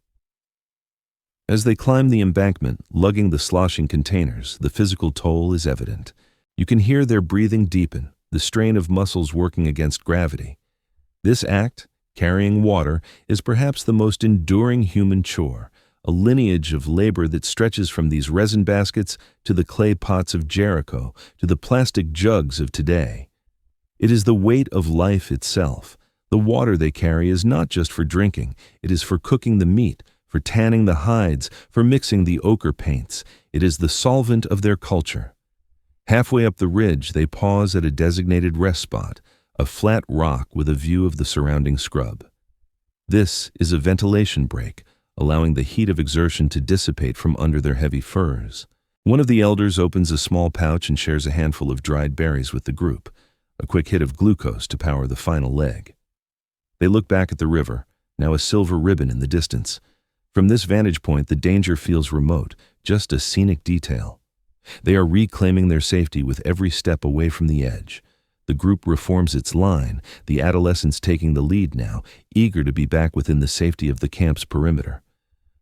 As they climb the embankment, lugging the sloshing containers, the physical toll is evident. You can hear their breathing deepen, the strain of muscles working against gravity. This act, carrying water, is perhaps the most enduring human chore, a lineage of labor that stretches from these resin baskets to the clay pots of Jericho to the plastic jugs of today. It is the weight of life itself. The water they carry is not just for drinking, it is for cooking the meat, for tanning the hides, for mixing the ochre paints. It is the solvent of their culture. Halfway up the ridge, they pause at a designated rest spot, a flat rock with a view of the surrounding scrub. This is a ventilation break, allowing the heat of exertion to dissipate from under their heavy furs. One of the elders opens a small pouch and shares a handful of dried berries with the group, a quick hit of glucose to power the final leg. They look back at the river, now a silver ribbon in the distance. From this vantage point, the danger feels remote, just a scenic detail. They are reclaiming their safety with every step away from the edge. The group reforms its line, the adolescents taking the lead now, eager to be back within the safety of the camp's perimeter.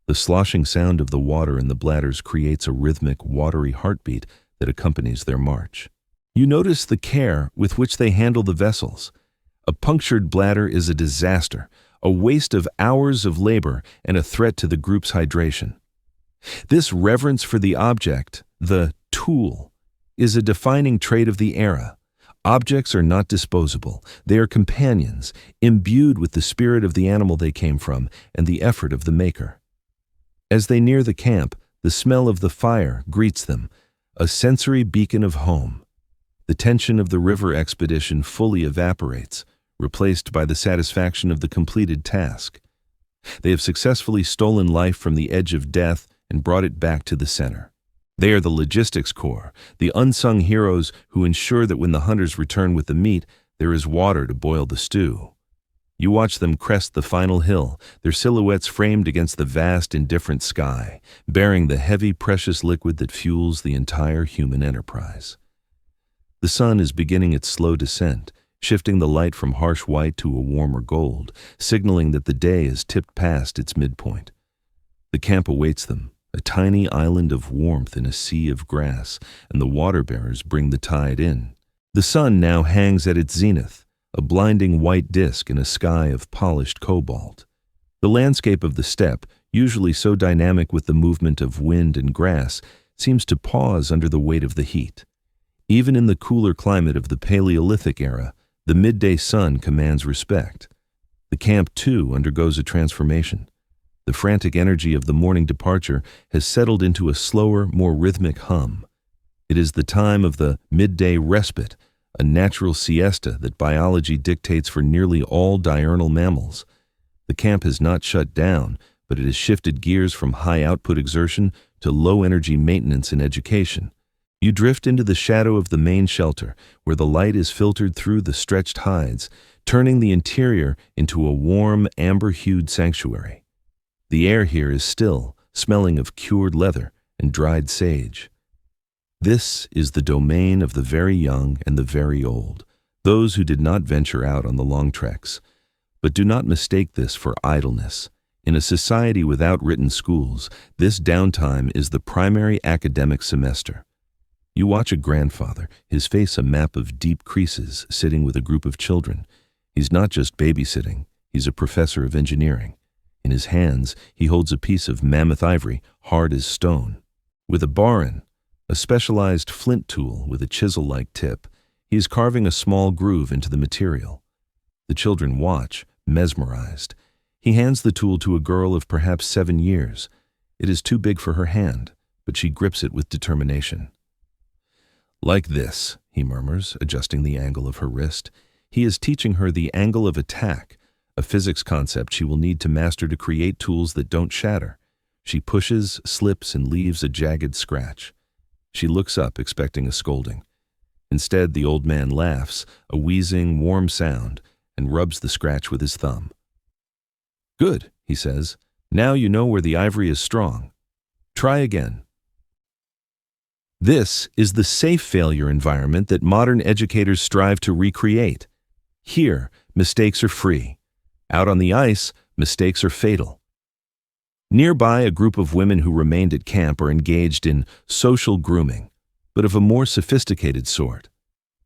The sloshing sound of the water in the bladders creates a rhythmic, watery heartbeat that accompanies their march. You notice the care with which they handle the vessels. A punctured bladder is a disaster, a waste of hours of labor, and a threat to the group's hydration. This reverence for the object, the tool, is a defining trait of the era. Objects are not disposable. They are companions, imbued with the spirit of the animal they came from and the effort of the maker. As they near the camp, the smell of the fire greets them, a sensory beacon of home. The tension of the river expedition fully evaporates, replaced by the satisfaction of the completed task. They have successfully stolen life from the edge of death and brought it back to the center. They are the logistics corps, the unsung heroes who ensure that when the hunters return with the meat, there is water to boil the stew. You watch them crest the final hill, their silhouettes framed against the vast, indifferent sky, bearing the heavy, precious liquid that fuels the entire human enterprise. The sun is beginning its slow descent, shifting the light from harsh white to a warmer gold, signaling that the day has tipped past its midpoint. The camp awaits them, a tiny island of warmth in a sea of grass, and the water bearers bring the tide in. The sun now hangs at its zenith, a blinding white disk in a sky of polished cobalt. The landscape of the steppe, usually so dynamic with the movement of wind and grass, seems to pause under the weight of the heat. Even in the cooler climate of the Paleolithic era, the midday sun commands respect. The camp, too, undergoes a transformation. The frantic energy of the morning departure has settled into a slower, more rhythmic hum. It is the time of the midday respite, a natural siesta that biology dictates for nearly all diurnal mammals. The camp has not shut down, but it has shifted gears from high-output exertion to low-energy maintenance and education. You drift into the shadow of the main shelter, where the light is filtered through the stretched hides, turning the interior into a warm, amber-hued sanctuary. The air here is still, smelling of cured leather and dried sage. This is the domain of the very young and the very old, those who did not venture out on the long treks. But do not mistake this for idleness. In a society without written schools, this downtime is the primary academic semester. You watch a grandfather, his face a map of deep creases, sitting with a group of children. He's not just babysitting, he's a professor of engineering. In his hands, he holds a piece of mammoth ivory, hard as stone. With a barin, a specialized flint tool with a chisel-like tip, he is carving a small groove into the material. The children watch, mesmerized. He hands the tool to a girl of perhaps 7 years. It is too big for her hand, but she grips it with determination. "Like this," he murmurs, adjusting the angle of her wrist. He is teaching her the angle of attack, a physics concept she will need to master to create tools that don't shatter. She pushes, slips, and leaves a jagged scratch. She looks up, expecting a scolding. Instead, the old man laughs, a wheezing, warm sound, and rubs the scratch with his thumb. "Good," he says. "Now you know where the ivory is strong. Try again." This is the safe failure environment that modern educators strive to recreate. Here, mistakes are free. Out on the ice, mistakes are fatal. Nearby, a group of women who remained at camp are engaged in social grooming, but of a more sophisticated sort.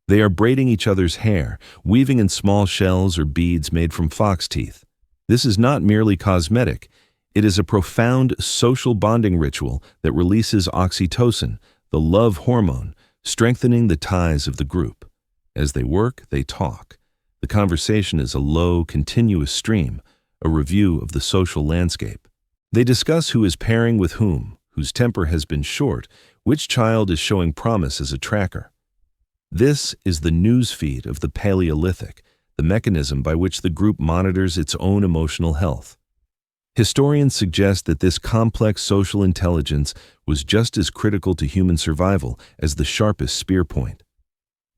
They are braiding each other's hair, weaving in small shells or beads made from fox teeth. This is not merely cosmetic. It is a profound social bonding ritual that releases oxytocin, the love hormone, strengthening the ties of the group. As they work, they talk. The conversation is a low, continuous stream, a review of the social landscape. They discuss who is pairing with whom, whose temper has been short, which child is showing promise as a tracker. This is the news feed of the Paleolithic, the mechanism by which the group monitors its own emotional health. Historians suggest that this complex social intelligence was just as critical to human survival as the sharpest spear point.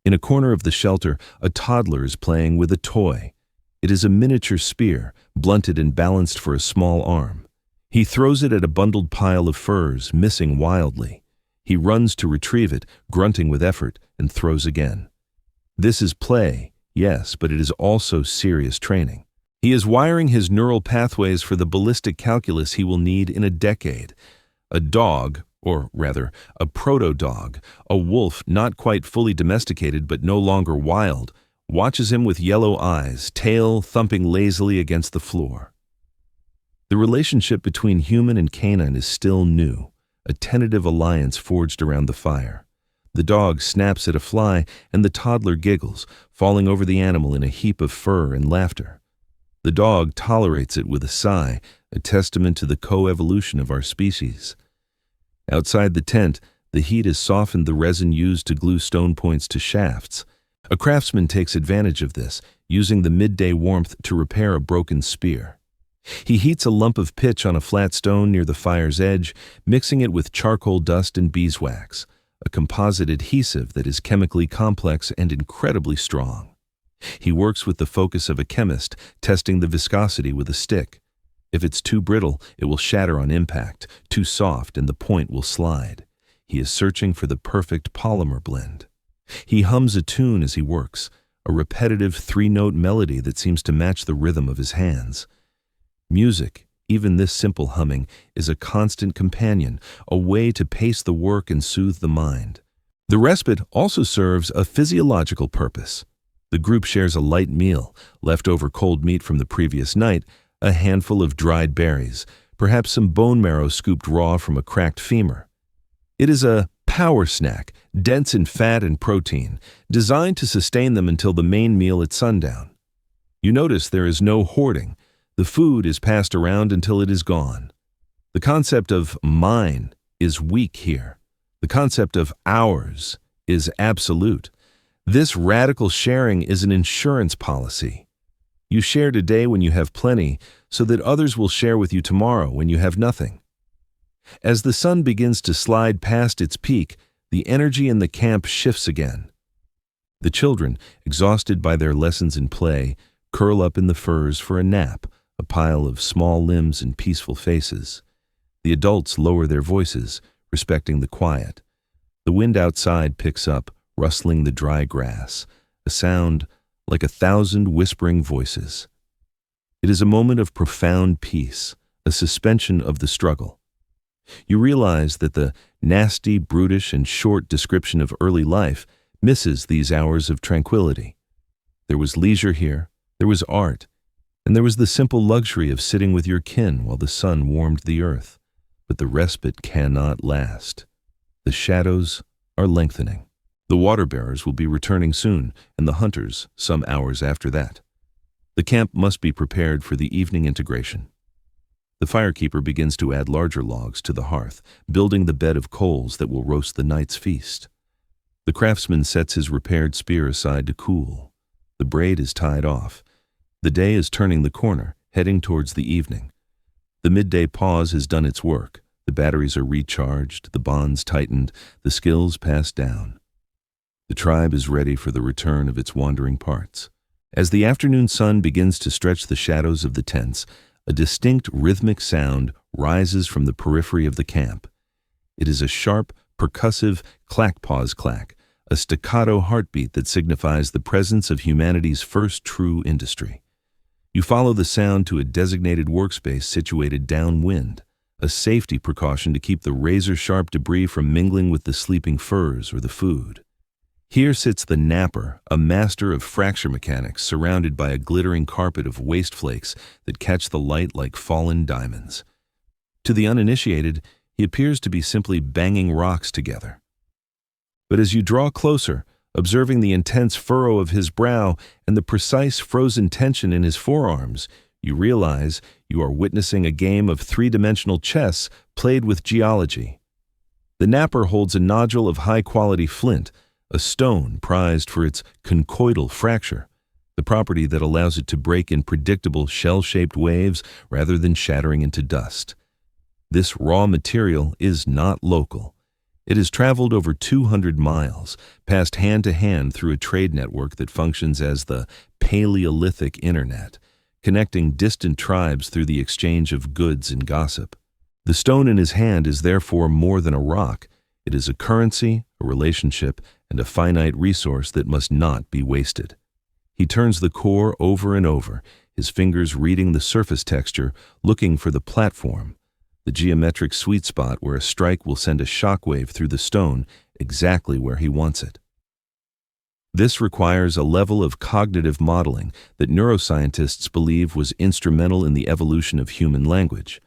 In a corner of the shelter, a toddler is playing with a toy. It is a miniature spear, blunted and balanced for a small arm. He throws it at a bundled pile of furs, missing wildly. He runs to retrieve it, grunting with effort, and throws again. This is play, yes, but it is also serious training. He is wiring his neural pathways for the ballistic calculus he will need in a decade. A dog, or rather, a proto-dog, a wolf not quite fully domesticated but no longer wild, watches him with yellow eyes, tail thumping lazily against the floor. The relationship between human and canine is still new, a tentative alliance forged around the fire. The dog snaps at a fly, and the toddler giggles, falling over the animal in a heap of fur and laughter. The dog tolerates it with a sigh, a testament to the co-evolution of our species. Outside the tent, the heat has softened the resin used to glue stone points to shafts. A craftsman takes advantage of this, using the midday warmth to repair a broken spear. He heats a lump of pitch on a flat stone near the fire's edge, mixing it with charcoal dust and beeswax, a composite adhesive that is chemically complex and incredibly strong. He works with the focus of a chemist, testing the viscosity with a stick. If it's too brittle, it will shatter on impact, too soft, and the point will slide. He is searching for the perfect polymer blend. He hums a tune as he works, a repetitive 3-note melody that seems to match the rhythm of his hands. Music, even this simple humming, is a constant companion, a way to pace the work and soothe the mind. The respite also serves a physiological purpose. The group shares a light meal, leftover cold meat from the previous night, a handful of dried berries, perhaps some bone marrow scooped raw from a cracked femur. It is a power snack, dense in fat and protein, designed to sustain them until the main meal at sundown. You notice there is no hoarding. The food is passed around until it is gone. The concept of mine is weak here. The concept of ours is absolute. This radical sharing is an insurance policy. You share today when you have plenty, so that others will share with you tomorrow when you have nothing. As the sun begins to slide past its peak, the energy in the camp shifts again. The children, exhausted by their lessons and play, curl up in the furs for a nap, a pile of small limbs and peaceful faces. The adults lower their voices, respecting the quiet. The wind outside picks up, rustling the dry grass, a sound like 1,000 whispering voices. It is a moment of profound peace, a suspension of the struggle. You realize that the nasty, brutish, and short description of early life misses these hours of tranquility. There was leisure here, there was art, and there was the simple luxury of sitting with your kin while the sun warmed the earth. But the respite cannot last. The shadows are lengthening. The water-bearers will be returning soon, and the hunters some hours after that. The camp must be prepared for the evening integration. The firekeeper begins to add larger logs to the hearth, building the bed of coals that will roast the night's feast. The craftsman sets his repaired spear aside to cool. The braid is tied off. The day is turning the corner, heading towards the evening. The midday pause has done its work. The batteries are recharged, the bonds tightened, the skills passed down. The tribe is ready for the return of its wandering parts. As the afternoon sun begins to stretch the shadows of the tents, a distinct rhythmic sound rises from the periphery of the camp. It is a sharp, percussive clack-pause-clack, a staccato heartbeat that signifies the presence of humanity's first true industry. You follow the sound to a designated workspace situated downwind, a safety precaution to keep the razor-sharp debris from mingling with the sleeping furs or the food. Here sits the napper, a master of fracture mechanics surrounded by a glittering carpet of waste flakes that catch the light like fallen diamonds. To the uninitiated, he appears to be simply banging rocks together. But as you draw closer, observing the intense furrow of his brow and the precise frozen tension in his forearms, you realize you are witnessing a game of three-dimensional chess played with geology. The napper holds a nodule of high-quality flint, a stone prized for its conchoidal fracture, the property that allows it to break in predictable shell-shaped waves rather than shattering into dust. This raw material is not local. It has traveled over 200 miles, passed hand to hand through a trade network that functions as the Paleolithic Internet, connecting distant tribes through the exchange of goods and gossip. The stone in his hand is therefore more than a rock. It is a currency, a relationship, and a finite resource that must not be wasted. He turns the core over and over, his fingers reading the surface texture, looking for the platform, the geometric sweet spot where a strike will send a shockwave through the stone exactly where he wants it. This requires a level of cognitive modeling that neuroscientists believe was instrumental in the evolution of human language.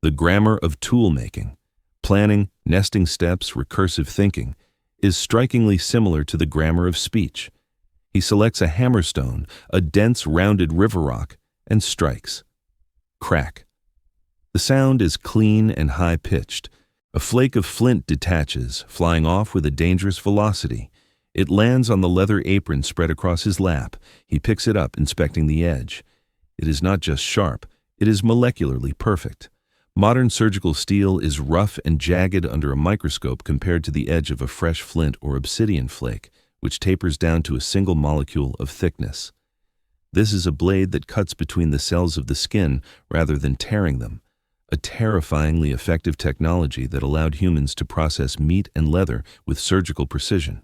The grammar of tool-making, planning, nesting steps, recursive thinking, is strikingly similar to the grammar of speech. He selects a hammerstone, a dense, rounded river rock, and strikes. Crack. The sound is clean and high-pitched. A flake of flint detaches, flying off with a dangerous velocity. It lands on the leather apron spread across his lap. He picks it up, inspecting the edge. It is not just sharp, it is molecularly perfect. Modern surgical steel is rough and jagged under a microscope compared to the edge of a fresh flint or obsidian flake, which tapers down to a single molecule of thickness. This is a blade that cuts between the cells of the skin rather than tearing them, a terrifyingly effective technology that allowed humans to process meat and leather with surgical precision.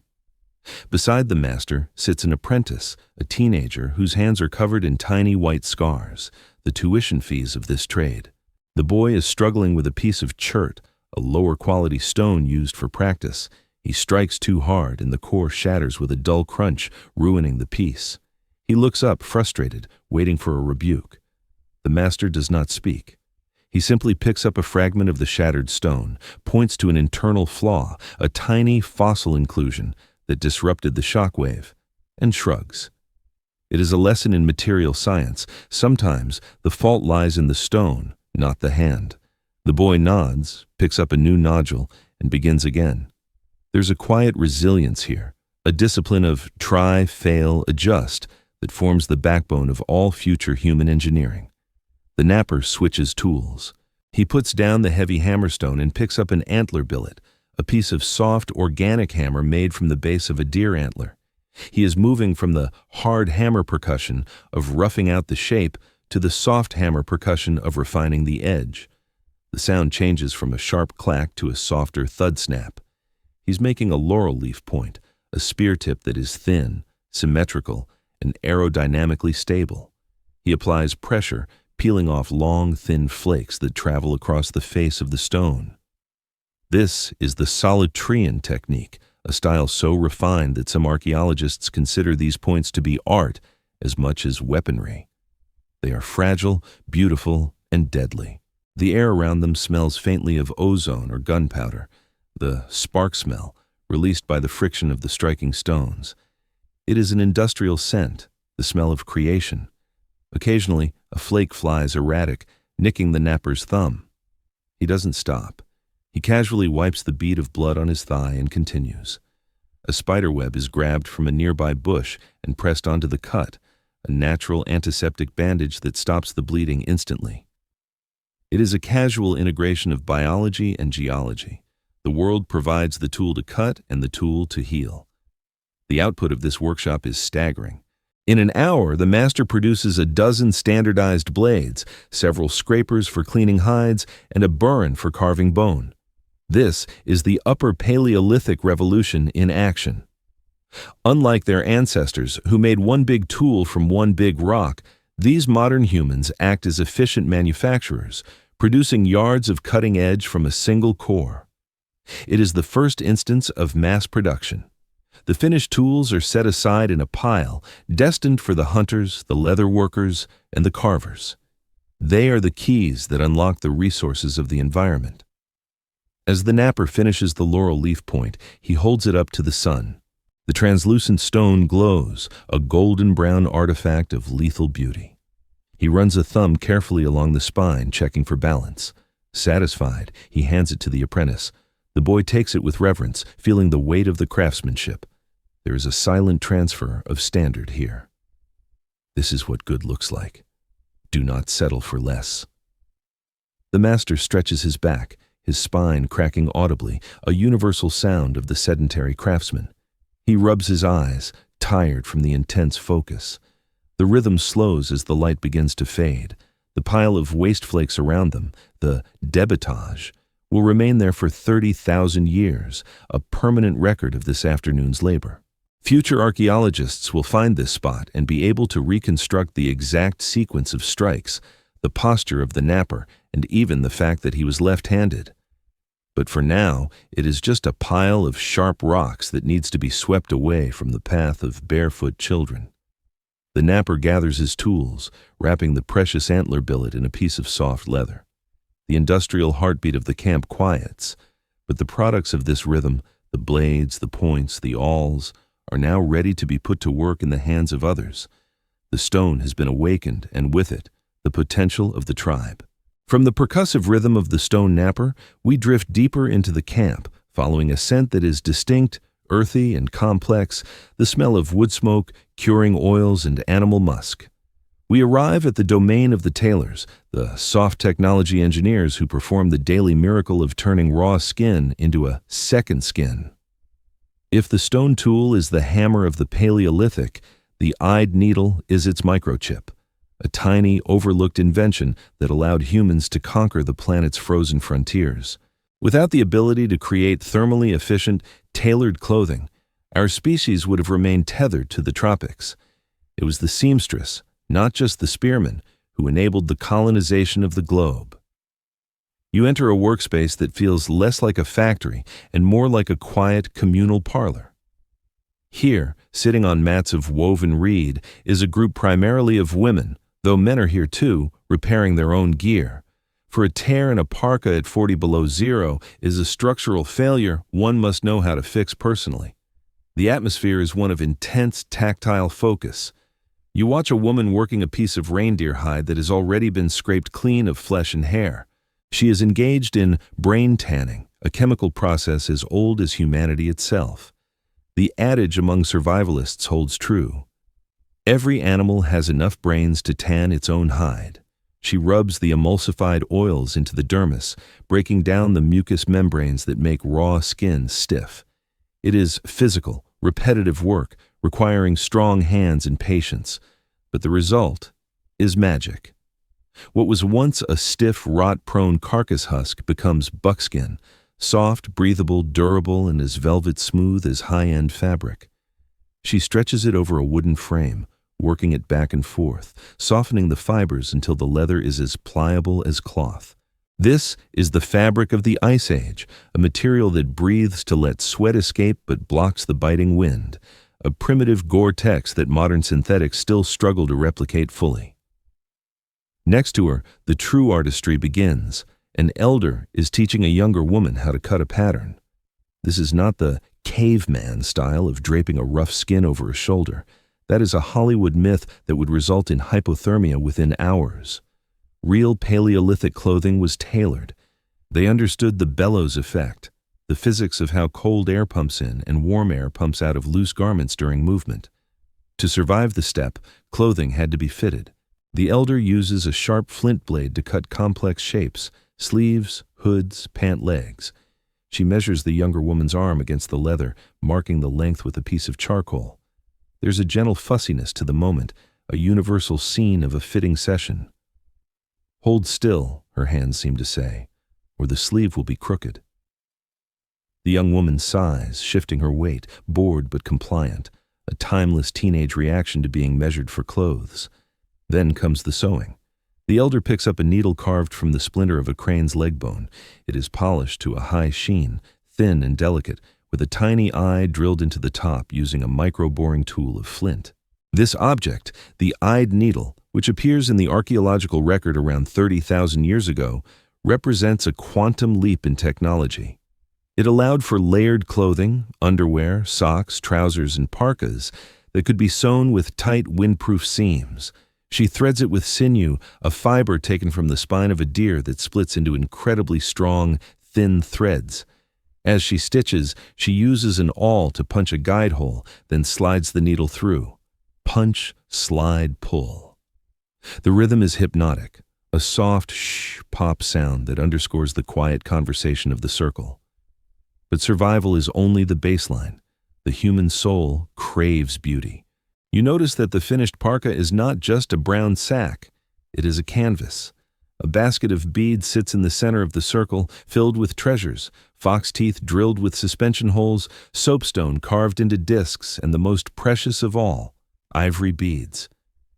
Beside the master sits an apprentice, a teenager whose hands are covered in tiny white scars, the tuition fees of this trade. The boy is struggling with a piece of chert, a lower-quality stone used for practice. He strikes too hard and the core shatters with a dull crunch, ruining the piece. He looks up, frustrated, waiting for a rebuke. The master does not speak. He simply picks up a fragment of the shattered stone, points to an internal flaw, a tiny fossil inclusion that disrupted the shockwave, and shrugs. It is a lesson in material science. Sometimes the fault lies in the stone, not the hand. The boy nods, picks up a new nodule, and begins again. There's a quiet resilience here, a discipline of try, fail, adjust that forms the backbone of all future human engineering. The napper switches tools. He puts down the heavy hammerstone and picks up an antler billet, a piece of soft, organic hammer made from the base of a deer antler. He is moving from the hard hammer percussion of roughing out the shape to the soft hammer percussion of refining the edge. The sound changes from a sharp clack to a softer thud snap. He's making a laurel leaf point, a spear tip that is thin, symmetrical, and aerodynamically stable. He applies pressure, peeling off long, thin flakes that travel across the face of the stone. This is the solidarian technique, a style so refined that some archaeologists consider these points to be art as much as weaponry. They are fragile, beautiful, and deadly. The air around them smells faintly of ozone or gunpowder, the spark smell released by the friction of the striking stones. It is an industrial scent, the smell of creation. Occasionally, a flake flies erratic, nicking the napper's thumb. He doesn't stop. He casually wipes the bead of blood on his thigh and continues. A spiderweb is grabbed from a nearby bush and pressed onto the cut, a natural antiseptic bandage that stops the bleeding instantly. It is a casual integration of biology and geology. The world provides the tool to cut and the tool to heal. The output of this workshop is staggering. In an hour, the master produces a dozen standardized blades, several scrapers for cleaning hides, and a burin for carving bone. This is the Upper Paleolithic revolution in action. Unlike their ancestors, who made one big tool from one big rock, these modern humans act as efficient manufacturers, producing yards of cutting edge from a single core. It is the first instance of mass production. The finished tools are set aside in a pile, destined for the hunters, the leather workers, and the carvers. They are the keys that unlock the resources of the environment. As the napper finishes the laurel leaf point, he holds it up to the sun. The translucent stone glows, a golden-brown artifact of lethal beauty. He runs a thumb carefully along the spine, checking for balance. Satisfied, he hands it to the apprentice. The boy takes it with reverence, feeling the weight of the craftsmanship. There is a silent transfer of standard here. This is what good looks like. Do not settle for less. The master stretches his back, his spine cracking audibly, a universal sound of the sedentary craftsman. He rubs his eyes, tired from the intense focus. The rhythm slows as the light begins to fade. The pile of waste flakes around them, the debitage, will remain there for 30,000 years, a permanent record of this afternoon's labor. Future archaeologists will find this spot and be able to reconstruct the exact sequence of strikes, the posture of the napper, and even the fact that he was left-handed. But for now, it is just a pile of sharp rocks that needs to be swept away from the path of barefoot children. The napper gathers his tools, wrapping the precious antler billet in a piece of soft leather. The industrial heartbeat of the camp quiets, but the products of this rhythm, the blades, the points, the awls, are now ready to be put to work in the hands of others. The stone has been awakened, and with it, the potential of the tribe. From the percussive rhythm of the stone napper, we drift deeper into the camp, following a scent that is distinct, earthy, and complex, the smell of wood smoke, curing oils, and animal musk. We arrive at the domain of the tailors, the soft technology engineers who perform the daily miracle of turning raw skin into a second skin. If the stone tool is the hammer of the Paleolithic, the eyed needle is its microchip, a tiny, overlooked invention that allowed humans to conquer the planet's frozen frontiers. Without the ability to create thermally efficient, tailored clothing, our species would have remained tethered to the tropics. It was the seamstress, not just the spearman, who enabled the colonization of the globe. You enter a workspace that feels less like a factory and more like a quiet, communal parlor. Here, sitting on mats of woven reed, is a group primarily of women, though men are here too, repairing their own gear. For a tear in a parka at 40 below zero is a structural failure one must know how to fix personally. The atmosphere is one of intense tactile focus. You watch a woman working a piece of reindeer hide that has already been scraped clean of flesh and hair. She is engaged in brain tanning, a chemical process as old as humanity itself. The adage among survivalists holds true. Every animal has enough brains to tan its own hide. She rubs the emulsified oils into the dermis, breaking down the mucous membranes that make raw skin stiff. It is physical, repetitive work, requiring strong hands and patience, but the result is magic. What was once a stiff, rot-prone carcass husk becomes buckskin, soft, breathable, durable, and as velvet smooth as high-end fabric. She stretches it over a wooden frame, working it back and forth, softening the fibers until the leather is as pliable as cloth. This is the fabric of the Ice Age, a material that breathes to let sweat escape but blocks the biting wind, a primitive Gore-Tex that modern synthetics still struggle to replicate fully. Next to her, the true artistry begins. An elder is teaching a younger woman how to cut a pattern. This is not the caveman style of draping a rough skin over a shoulder. That is a Hollywood myth that would result in hypothermia within hours. Real Paleolithic clothing was tailored. They understood the bellows effect, the physics of how cold air pumps in and warm air pumps out of loose garments during movement. To survive the step, clothing had to be fitted. The elder uses a sharp flint blade to cut complex shapes, sleeves, hoods, pant legs. She measures the younger woman's arm against the leather, marking the length with a piece of charcoal. There's a gentle fussiness to the moment, a universal scene of a fitting session. "Hold still," her hands seem to say, "or the sleeve will be crooked." The young woman sighs, shifting her weight, bored but compliant, a timeless teenage reaction to being measured for clothes. Then comes the sewing. The elder picks up a needle carved from the splinter of a crane's leg bone. It is polished to a high sheen, thin and delicate, with a tiny eye drilled into the top using a micro-boring tool of flint. This object, the eyed needle, which appears in the archaeological record around 30,000 years ago, represents a quantum leap in technology. It allowed for layered clothing, underwear, socks, trousers, and parkas that could be sewn with tight, windproof seams. She threads it with sinew, a fiber taken from the spine of a deer that splits into incredibly strong, thin threads. As she stitches, she uses an awl to punch a guide hole, then slides the needle through. Punch, slide, pull. The rhythm is hypnotic, a soft shh-pop sound that underscores the quiet conversation of the circle. But survival is only the baseline. The human soul craves beauty. You notice that the finished parka is not just a brown sack. It is a canvas. A basket of beads sits in the center of the circle, filled with treasures, fox teeth drilled with suspension holes, soapstone carved into discs, and the most precious of all, ivory beads.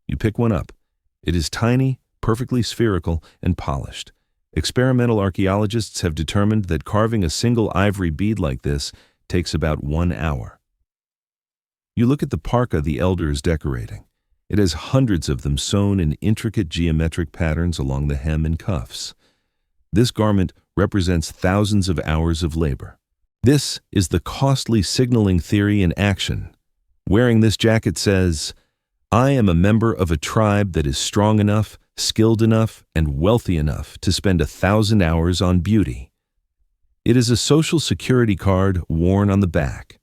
You pick one up. It is tiny, perfectly spherical, and polished. Experimental archaeologists have determined that carving a single ivory bead like this takes about 1 hour. You look at the parka the elder is decorating. It has hundreds of them sewn in intricate geometric patterns along the hem and cuffs. This garment represents thousands of hours of labor. This is the costly signaling theory in action. Wearing this jacket says, "I am a member of a tribe that is strong enough, skilled enough, and wealthy enough to spend 1,000 hours on beauty." It is a social security card worn on the back.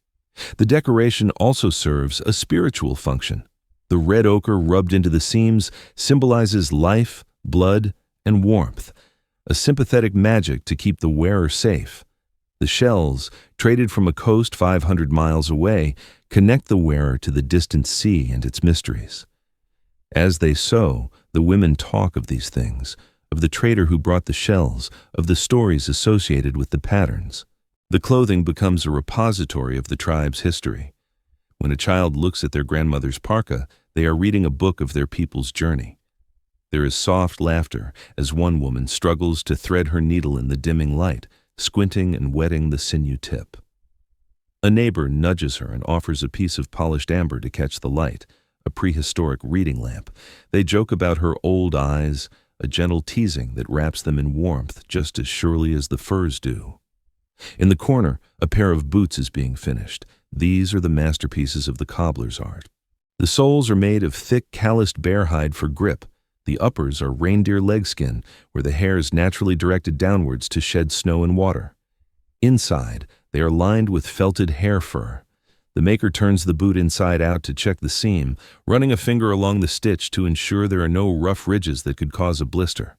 The decoration also serves a spiritual function. The red ochre rubbed into the seams symbolizes life, blood, and warmth, a sympathetic magic to keep the wearer safe. The shells, traded from a coast 500 miles away, connect the wearer to the distant sea and its mysteries. As they sew, the women talk of these things, of the trader who brought the shells, of the stories associated with the patterns. The clothing becomes a repository of the tribe's history. When a child looks at their grandmother's parka, they are reading a book of their people's journey. There is soft laughter as one woman struggles to thread her needle in the dimming light, squinting and wetting the sinew tip. A neighbor nudges her and offers a piece of polished amber to catch the light, a prehistoric reading lamp. They joke about her old eyes, a gentle teasing that wraps them in warmth just as surely as the furs do. In the corner, a pair of boots is being finished. These are the masterpieces of the cobbler's art. The soles are made of thick, calloused bear hide for grip. The uppers are reindeer legskin, where the hair is naturally directed downwards to shed snow and water. Inside, they are lined with felted hare fur. The maker turns the boot inside out to check the seam, running a finger along the stitch to ensure there are no rough ridges that could cause a blister.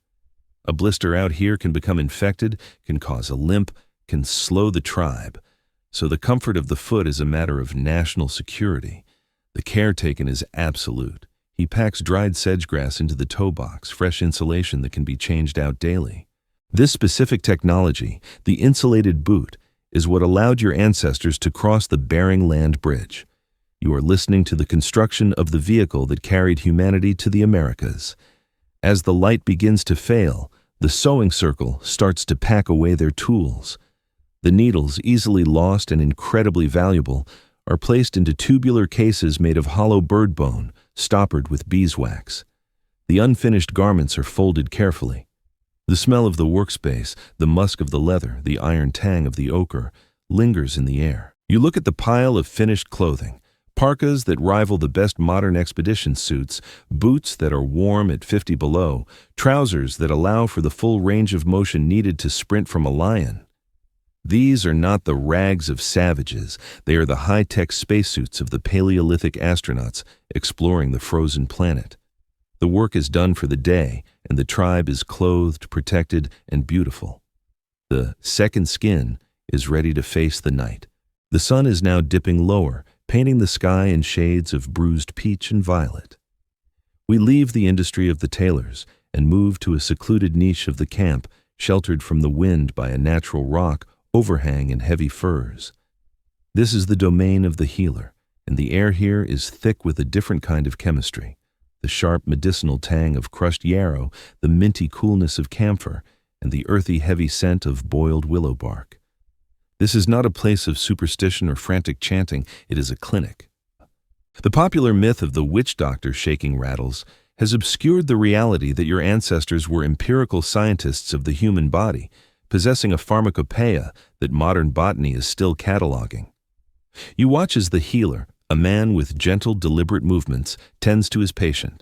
A blister out here can become infected, can cause a limp, can slow the tribe. So the comfort of the foot is a matter of national security. The care taken is absolute. He packs dried sedge grass into the toe box, fresh insulation that can be changed out daily. This specific technology, the insulated boot, is what allowed your ancestors to cross the Bering Land Bridge. You are listening to the construction of the vehicle that carried humanity to the Americas. As the light begins to fail, the sewing circle starts to pack away their tools. The needles, easily lost and incredibly valuable, are placed into tubular cases made of hollow bird bone, stoppered with beeswax. The unfinished garments are folded carefully. The smell of the workspace, the musk of the leather, the iron tang of the ochre, lingers in the air. You look at the pile of finished clothing, parkas that rival the best modern expedition suits, boots that are warm at 50 below, trousers that allow for the full range of motion needed to sprint from a lion. These are not the rags of savages, they are the high-tech spacesuits of the Paleolithic astronauts exploring the frozen planet. The work is done for the day, and the tribe is clothed, protected, and beautiful. The second skin is ready to face the night. The sun is now dipping lower, painting the sky in shades of bruised peach and violet. We leave the industry of the tailors and move to a secluded niche of the camp, sheltered from the wind by a natural rock overhang and heavy firs. This is the domain of the healer, and the air here is thick with a different kind of chemistry. The sharp medicinal tang of crushed yarrow, the minty coolness of camphor, and the earthy heavy scent of boiled willow bark. This is not a place of superstition or frantic chanting, it is a clinic. The popular myth of the witch doctor shaking rattles has obscured the reality that your ancestors were empirical scientists of the human body, possessing a pharmacopoeia that modern botany is still cataloging. You watch as the healer, a man with gentle, deliberate movements, tends to his patient.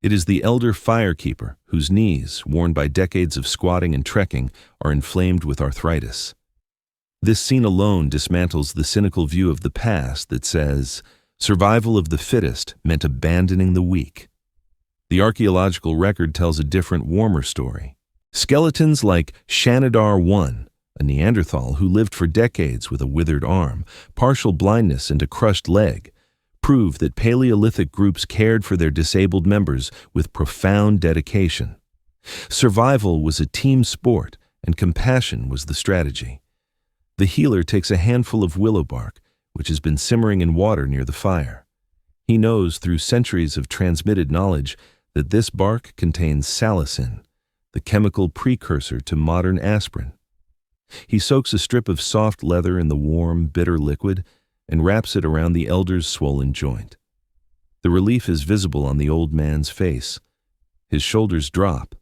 It is the elder firekeeper whose knees, worn by decades of squatting and trekking, are inflamed with arthritis. This scene alone dismantles the cynical view of the past that says, survival of the fittest meant abandoning the weak. The archaeological record tells a different, warmer story. Skeletons like Shanidar I, a Neanderthal who lived for decades with a withered arm, partial blindness, and a crushed leg, prove that Paleolithic groups cared for their disabled members with profound dedication. Survival was a team sport, and compassion was the strategy. The healer takes a handful of willow bark, which has been simmering in water near the fire. He knows through centuries of transmitted knowledge that this bark contains salicin, the chemical precursor to modern aspirin. He soaks a strip of soft leather in the warm, bitter liquid and wraps it around the elder's swollen joint. The relief is visible on the old man's face. His shoulders drop,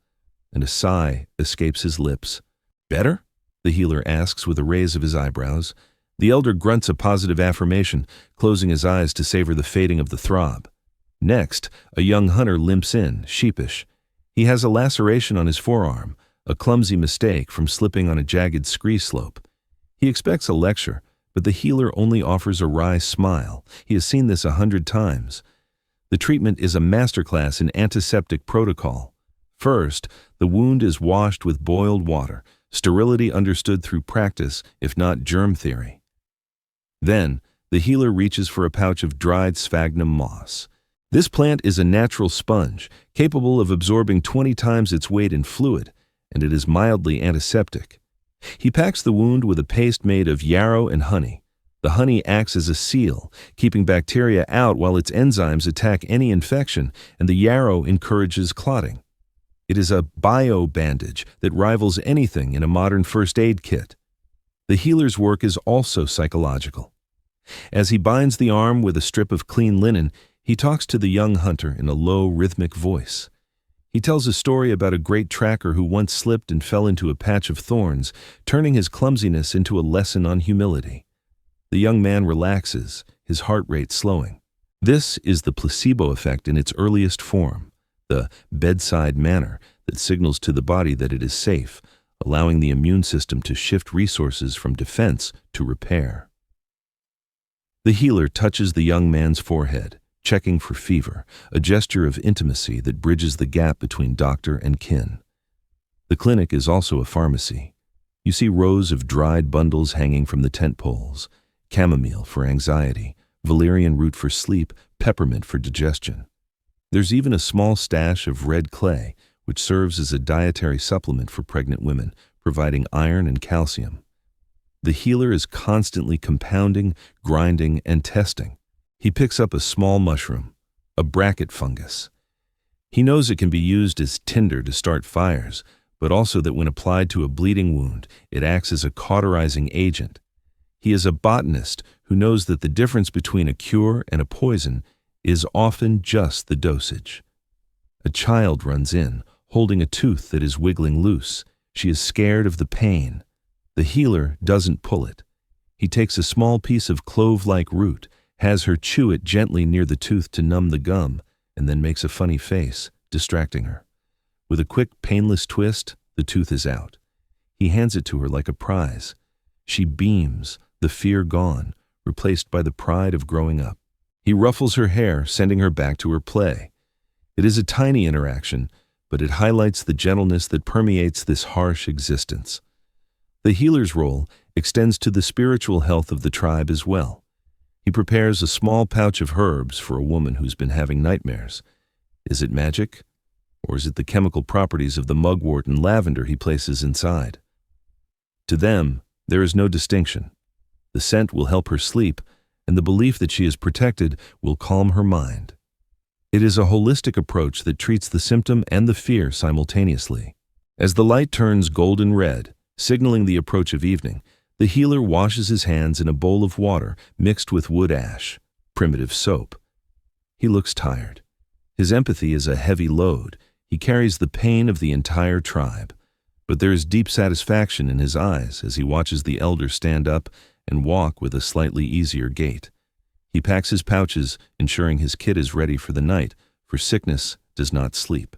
and a sigh escapes his lips. "Better?" the healer asks with a raise of his eyebrows. The elder grunts a positive affirmation, closing his eyes to savor the fading of the throb. Next, a young hunter limps in, sheepish. He has a laceration on his forearm, a clumsy mistake from slipping on a jagged scree slope. He expects a lecture, but the healer only offers a wry smile. He has seen this 100 times. The treatment is a masterclass in antiseptic protocol. First, the wound is washed with boiled water, sterility understood through practice, if not germ theory. Then, the healer reaches for a pouch of dried sphagnum moss. This plant is a natural sponge, capable of absorbing 20 times its weight in fluid, and it is mildly antiseptic. He packs the wound with a paste made of yarrow and honey. The honey acts as a seal, keeping bacteria out while its enzymes attack any infection, and the yarrow encourages clotting. It is a bio-bandage that rivals anything in a modern first aid kit. The healer's work is also psychological. As he binds the arm with a strip of clean linen, he talks to the young hunter in a low, rhythmic voice. He tells a story about a great tracker who once slipped and fell into a patch of thorns, turning his clumsiness into a lesson on humility. The young man relaxes, his heart rate slowing. This is the placebo effect in its earliest form, the bedside manner that signals to the body that it is safe, allowing the immune system to shift resources from defense to repair. The healer touches the young man's forehead, checking for fever, a gesture of intimacy that bridges the gap between doctor and kin. The clinic is also a pharmacy. You see rows of dried bundles hanging from the tent poles, chamomile for anxiety, valerian root for sleep, peppermint for digestion. There's even a small stash of red clay, which serves as a dietary supplement for pregnant women, providing iron and calcium. The healer is constantly compounding, grinding, and testing. He picks up a small mushroom, a bracket fungus. He knows it can be used as tinder to start fires, but also that when applied to a bleeding wound, it acts as a cauterizing agent. He is a botanist who knows that the difference between a cure and a poison is often just the dosage. A child runs in, holding a tooth that is wiggling loose. She is scared of the pain. The healer doesn't pull it. He takes a small piece of clove-like root, has her chew it gently near the tooth to numb the gum, and then makes a funny face, distracting her. With a quick, painless twist, the tooth is out. He hands it to her like a prize. She beams, the fear gone, replaced by the pride of growing up. He ruffles her hair, sending her back to her play. It is a tiny interaction, but it highlights the gentleness that permeates this harsh existence. The healer's role extends to the spiritual health of the tribe as well. He prepares a small pouch of herbs for a woman who's been having nightmares. Is it magic? Or is it the chemical properties of the mugwort and lavender he places inside? To them, there is no distinction. The scent will help her sleep, and the belief that she is protected will calm her mind. It is a holistic approach that treats the symptom and the fear simultaneously. As the light turns golden red, signaling the approach of evening, the healer washes his hands in a bowl of water mixed with wood ash, primitive soap. He looks tired. His empathy is a heavy load. He carries the pain of the entire tribe. But there is deep satisfaction in his eyes as he watches the elder stand up and walk with a slightly easier gait. He packs his pouches, ensuring his kit is ready for the night, for sickness does not sleep.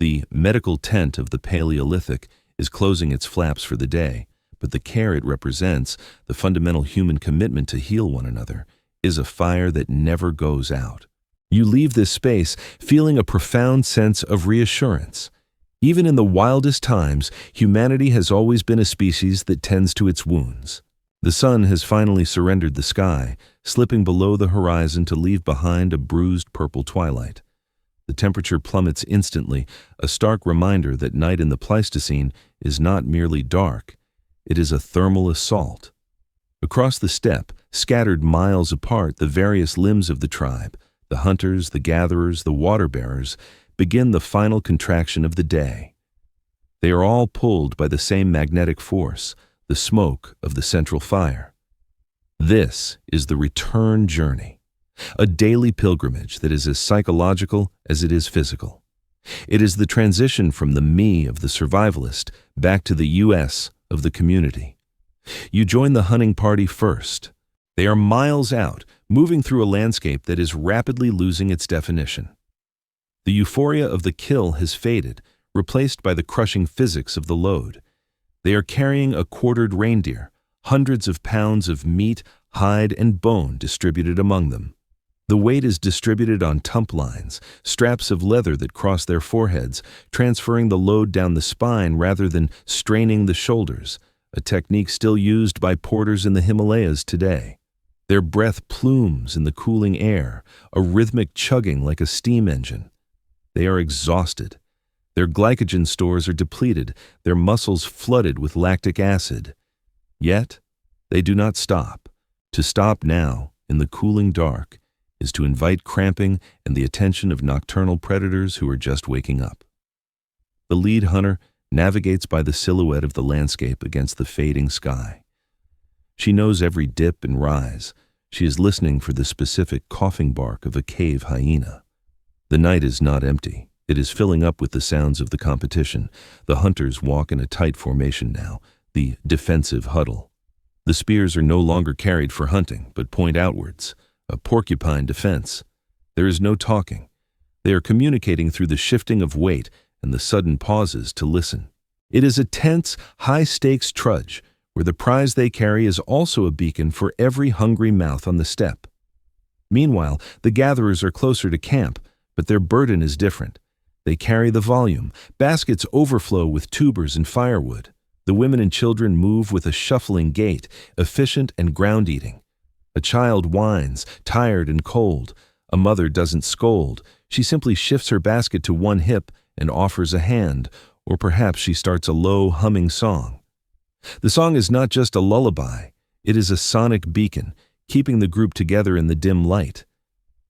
The medical tent of the Paleolithic is closing its flaps for the day, but the care it represents, the fundamental human commitment to heal one another, is a fire that never goes out. You leave this space feeling a profound sense of reassurance. Even in the wildest times, humanity has always been a species that tends to its wounds. The sun has finally surrendered the sky, slipping below the horizon to leave behind a bruised purple twilight. The temperature plummets instantly, a stark reminder that night in the Pleistocene is not merely dark. It is a thermal assault. Across the steppe, scattered miles apart, the various limbs of the tribe, the hunters, the gatherers, the water-bearers, begin the final contraction of the day. They are all pulled by the same magnetic force, the smoke of the central fire. This is the return journey, a daily pilgrimage that is as psychological as it is physical. It is the transition from the me of the survivalist back to the US of the community. You join the hunting party first. They are miles out, moving through a landscape that is rapidly losing its definition. The euphoria of the kill has faded, replaced by the crushing physics of the load. They are carrying a quartered reindeer, hundreds of pounds of meat, hide, and bone distributed among them. The weight is distributed on tump lines, straps of leather that cross their foreheads, transferring the load down the spine rather than straining the shoulders, a technique still used by porters in the Himalayas today. Their breath plumes in the cooling air, a rhythmic chugging like a steam engine. They are exhausted. Their glycogen stores are depleted, their muscles flooded with lactic acid. Yet, they do not stop. To stop now, in the cooling dark, is to invite cramping and the attention of nocturnal predators who are just waking up. The lead hunter navigates by the silhouette of the landscape against the fading sky. She knows every dip and rise. She is listening for the specific coughing bark of a cave hyena. The night is not empty. It is filling up with the sounds of the competition. The hunters walk in a tight formation now, the defensive huddle. The spears are no longer carried for hunting, but point outwards, a porcupine defense. There is no talking. They are communicating through the shifting of weight and the sudden pauses to listen. It is a tense, high-stakes trudge, where the prize they carry is also a beacon for every hungry mouth on the steppe. Meanwhile, the gatherers are closer to camp, but their burden is different. They carry the volume. Baskets overflow with tubers and firewood. The women and children move with a shuffling gait, efficient and ground-eating. A child whines, tired and cold. A mother doesn't scold. She simply shifts her basket to one hip and offers a hand, or perhaps she starts a low, humming song. The song is not just a lullaby. It is a sonic beacon, keeping the group together in the dim light.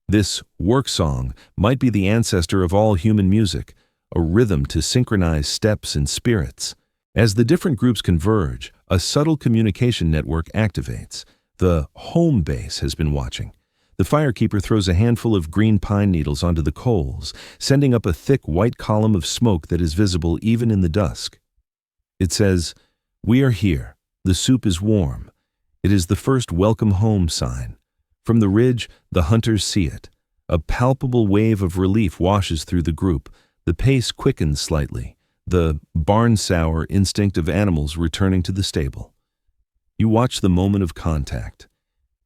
This work song might be the ancestor of all human music, a rhythm to synchronize steps and spirits. As the different groups converge, a subtle communication network activates. The home base has been watching. The firekeeper throws a handful of green pine needles onto the coals, sending up a thick white column of smoke that is visible even in the dusk. It says, "We are here. The soup is warm." It is the first welcome home sign. From the ridge, the hunters see it. A palpable wave of relief washes through the group. The pace quickens slightly, the barn-sour instinct of animals returning to the stable. You watch the moment of contact.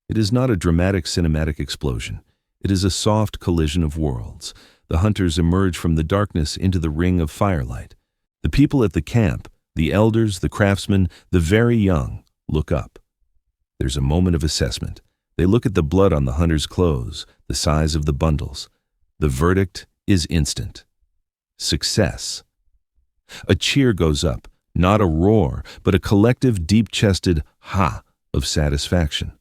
It is not a dramatic cinematic explosion. It is a soft collision of worlds. The hunters emerge from the darkness into the ring of firelight. The people at the camp, the elders, the craftsmen, the very young, look up. There's a moment of assessment. They look at the blood on the hunter's clothes, the size of the bundles. The verdict is instant. Success. A cheer goes up, not a roar, but a collective deep-chested ha of satisfaction.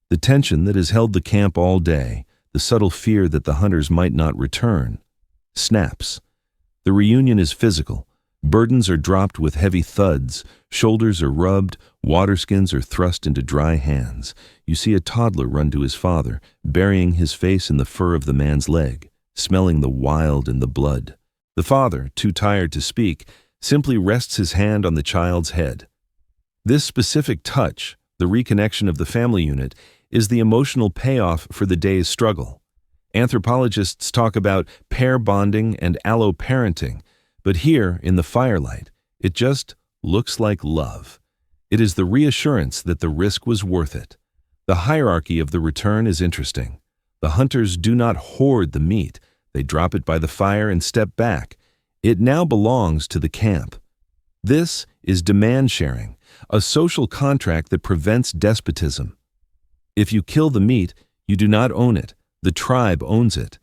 The tension that has held the camp all day, the subtle fear that the hunters might not return, snaps. The reunion is physical. Burdens are dropped with heavy thuds, shoulders are rubbed, waterskins are thrust into dry hands. You see a toddler run to his father, burying his face in the fur of the man's leg, smelling the wild and the blood. The father, too tired to speak, simply rests his hand on the child's head. This specific touch, the reconnection of the family unit, is the emotional payoff for the day's struggle. Anthropologists talk about pair bonding and alloparenting, but here, in the firelight, it just looks like love. It is the reassurance that the risk was worth it. The hierarchy of the return is interesting. The hunters do not hoard the meat. They drop it by the fire and step back. It now belongs to the camp. This is demand sharing, a social contract that prevents despotism. If you kill the meat, you do not own it. The tribe owns it.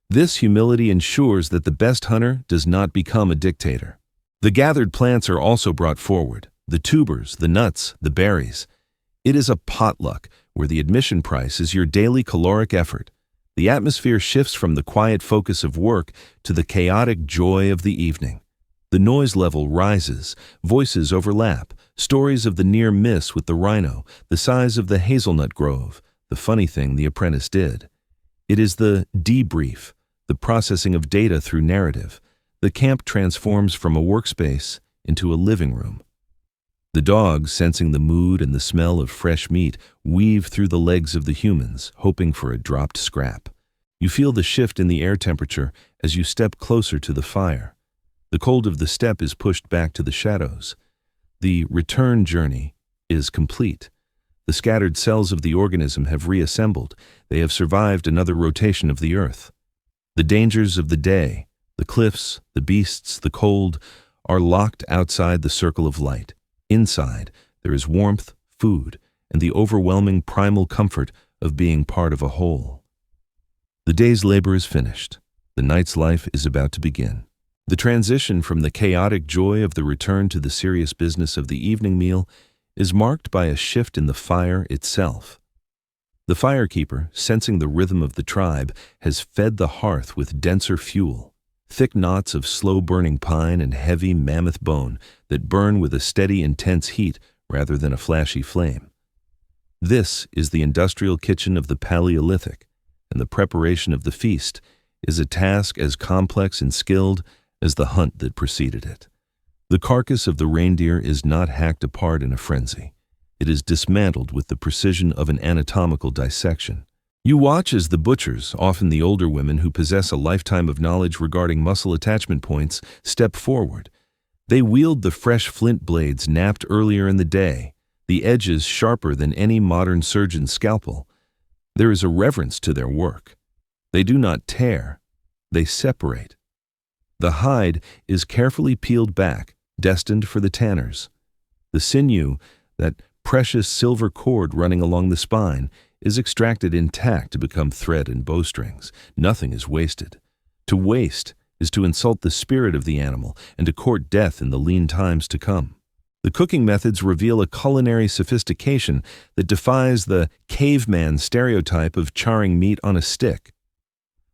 This humility ensures that the best hunter does not become a dictator. The gathered plants are also brought forward, the tubers, the nuts, the berries. It is a potluck where the admission price is your daily caloric effort. The atmosphere shifts from the quiet focus of work to the chaotic joy of the evening. The noise level rises, voices overlap, stories of the near miss with the rhino, the size of the hazelnut grove, the funny thing the apprentice did. It is the debrief, the processing of data through narrative. The camp transforms from a workspace into a living room. The dogs, sensing the mood and the smell of fresh meat, weave through the legs of the humans, hoping for a dropped scrap. You feel the shift in the air temperature as you step closer to the fire. The cold of the steppe is pushed back to the shadows. The return journey is complete. The scattered cells of the organism have reassembled. They have survived another rotation of the earth. The dangers of the day, the cliffs, the beasts, the cold, are locked outside the circle of light. Inside, there is warmth, food, and the overwhelming primal comfort of being part of a whole. The day's labor is finished. The night's life is about to begin. The transition from the chaotic joy of the return to the serious business of the evening meal is marked by a shift in the fire itself. The firekeeper, sensing the rhythm of the tribe, has fed the hearth with denser fuel, thick knots of slow-burning pine and heavy mammoth bone that burn with a steady, intense heat rather than a flashy flame. This is the industrial kitchen of the Paleolithic, and the preparation of the feast is a task as complex and skilled as the hunt that preceded it. The carcass of the reindeer is not hacked apart in a frenzy. It is dismantled with the precision of an anatomical dissection. You watch as the butchers, often the older women who possess a lifetime of knowledge regarding muscle attachment points, step forward. They wield the fresh flint blades knapped earlier in the day, the edges sharper than any modern surgeon's scalpel. There is a reverence to their work. They do not tear, they separate. The hide is carefully peeled back, destined for the tanners. The sinew, that precious silver cord running along the spine, is extracted intact to become thread and bowstrings. Nothing is wasted. To waste is to insult the spirit of the animal and to court death in the lean times to come. The cooking methods reveal a culinary sophistication that defies the caveman stereotype of charring meat on a stick.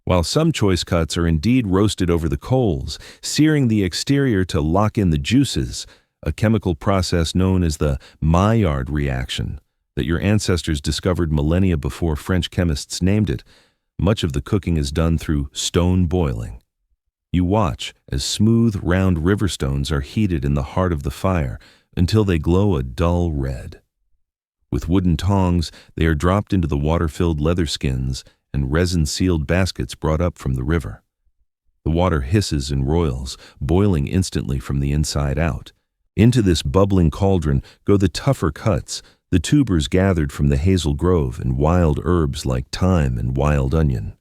While some choice cuts are indeed roasted over the coals, searing the exterior to lock in the juices, a chemical process known as the Maillard reaction that your ancestors discovered millennia before French chemists named it, much of the cooking is done through stone boiling. You watch as smooth, round river stones are heated in the heart of the fire until they glow a dull red. With wooden tongs, they are dropped into the water-filled leather skins and resin-sealed baskets brought up from the river. The water hisses and roils, boiling instantly from the inside out. Into this bubbling cauldron go the tougher cuts, the tubers gathered from the hazel grove and wild herbs like thyme and wild onion.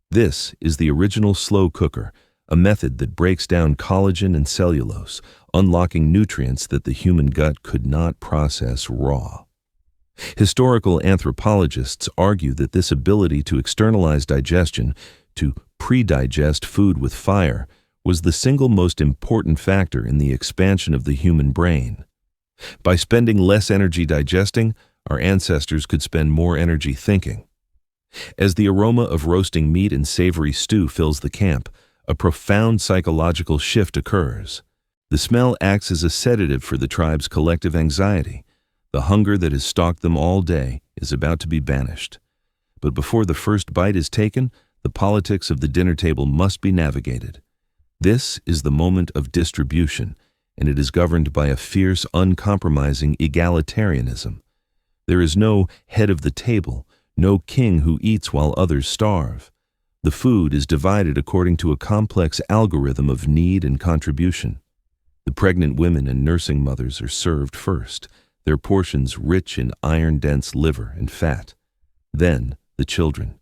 This is the original slow cooker, a method that breaks down collagen and cellulose, unlocking nutrients that the human gut could not process raw. Historical anthropologists argue that this ability to externalize digestion, to pre-digest food with fire, was the single most important factor in the expansion of the human brain. By spending less energy digesting, our ancestors could spend more energy thinking. As the aroma of roasting meat and savory stew fills the camp, a profound psychological shift occurs. The smell acts as a sedative for the tribe's collective anxiety. The hunger that has stalked them all day is about to be banished. But before the first bite is taken, the politics of the dinner table must be navigated. This is the moment of distribution, and it is governed by a fierce, uncompromising egalitarianism. There is no head of the table, no king who eats while others starve. The food is divided according to a complex algorithm of need and contribution. The pregnant women and nursing mothers are served first, their portions rich in iron-dense liver and fat. Then the children.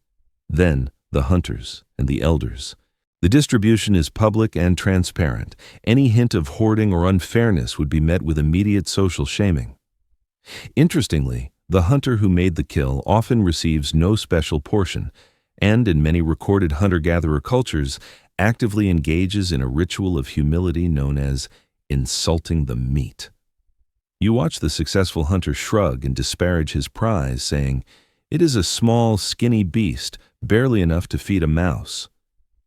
Then the hunters and the elders. The distribution is public and transparent. Any hint of hoarding or unfairness would be met with immediate social shaming. Interestingly, the hunter who made the kill often receives no special portion, and in many recorded hunter-gatherer cultures, actively engages in a ritual of humility known as insulting the meat. You watch the successful hunter shrug and disparage his prize, saying, "It is a small, skinny beast, barely enough to feed a mouse."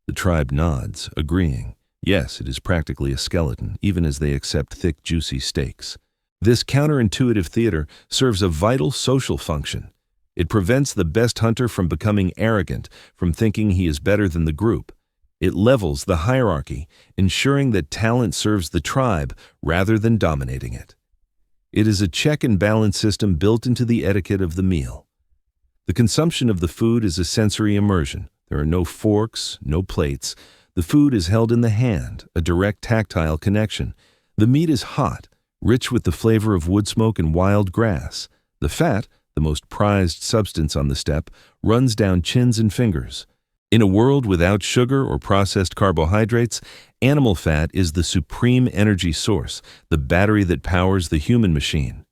The tribe nods, agreeing. Yes, it is practically a skeleton, even as they accept thick, juicy steaks. This counterintuitive theater serves a vital social function. It prevents the best hunter from becoming arrogant, from thinking he is better than the group. It levels the hierarchy, ensuring that talent serves the tribe rather than dominating it. It is a check and balance system built into the etiquette of the meal. The consumption of the food is a sensory immersion. There are no forks, no plates. The food is held in the hand, a direct tactile connection. The meat is hot, rich with the flavor of wood smoke and wild grass. The fat, the most prized substance on the steppe, runs down chins and fingers. In a world without sugar or processed carbohydrates, animal fat is the supreme energy source, the battery that powers the human machine.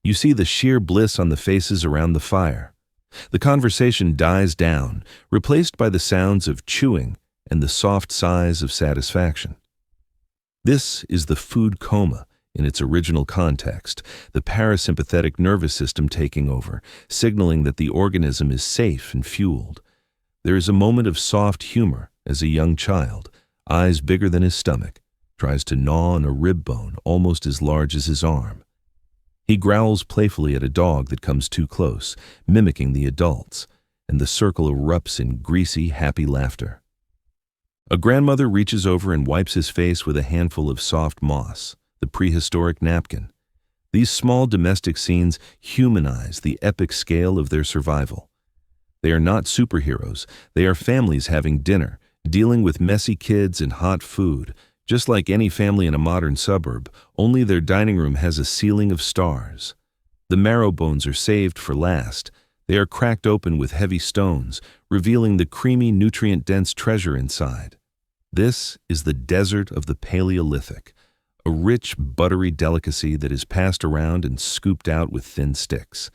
You see the sheer bliss on the faces around the fire. The conversation dies down, replaced by the sounds of chewing and the soft sighs of satisfaction. This is the food coma in its original context, the parasympathetic nervous system taking over, signaling that the organism is safe and fueled. There is a moment of soft humor as a young child, eyes bigger than his stomach, tries to gnaw on a rib bone almost as large as his arm. He growls playfully at a dog that comes too close, mimicking the adults, and the circle erupts in greasy, happy laughter. A grandmother reaches over and wipes his face with a handful of soft moss, the prehistoric napkin. These small domestic scenes humanize the epic scale of their survival. They are not superheroes. They are families having dinner, dealing with messy kids and hot food, just like any family in a modern suburb, only their dining room has a ceiling of stars. The marrow bones are saved for last. They are cracked open with heavy stones, revealing the creamy, nutrient-dense treasure inside. This is the desert of the Paleolithic, a rich, buttery delicacy that is passed around and scooped out with thin sticks.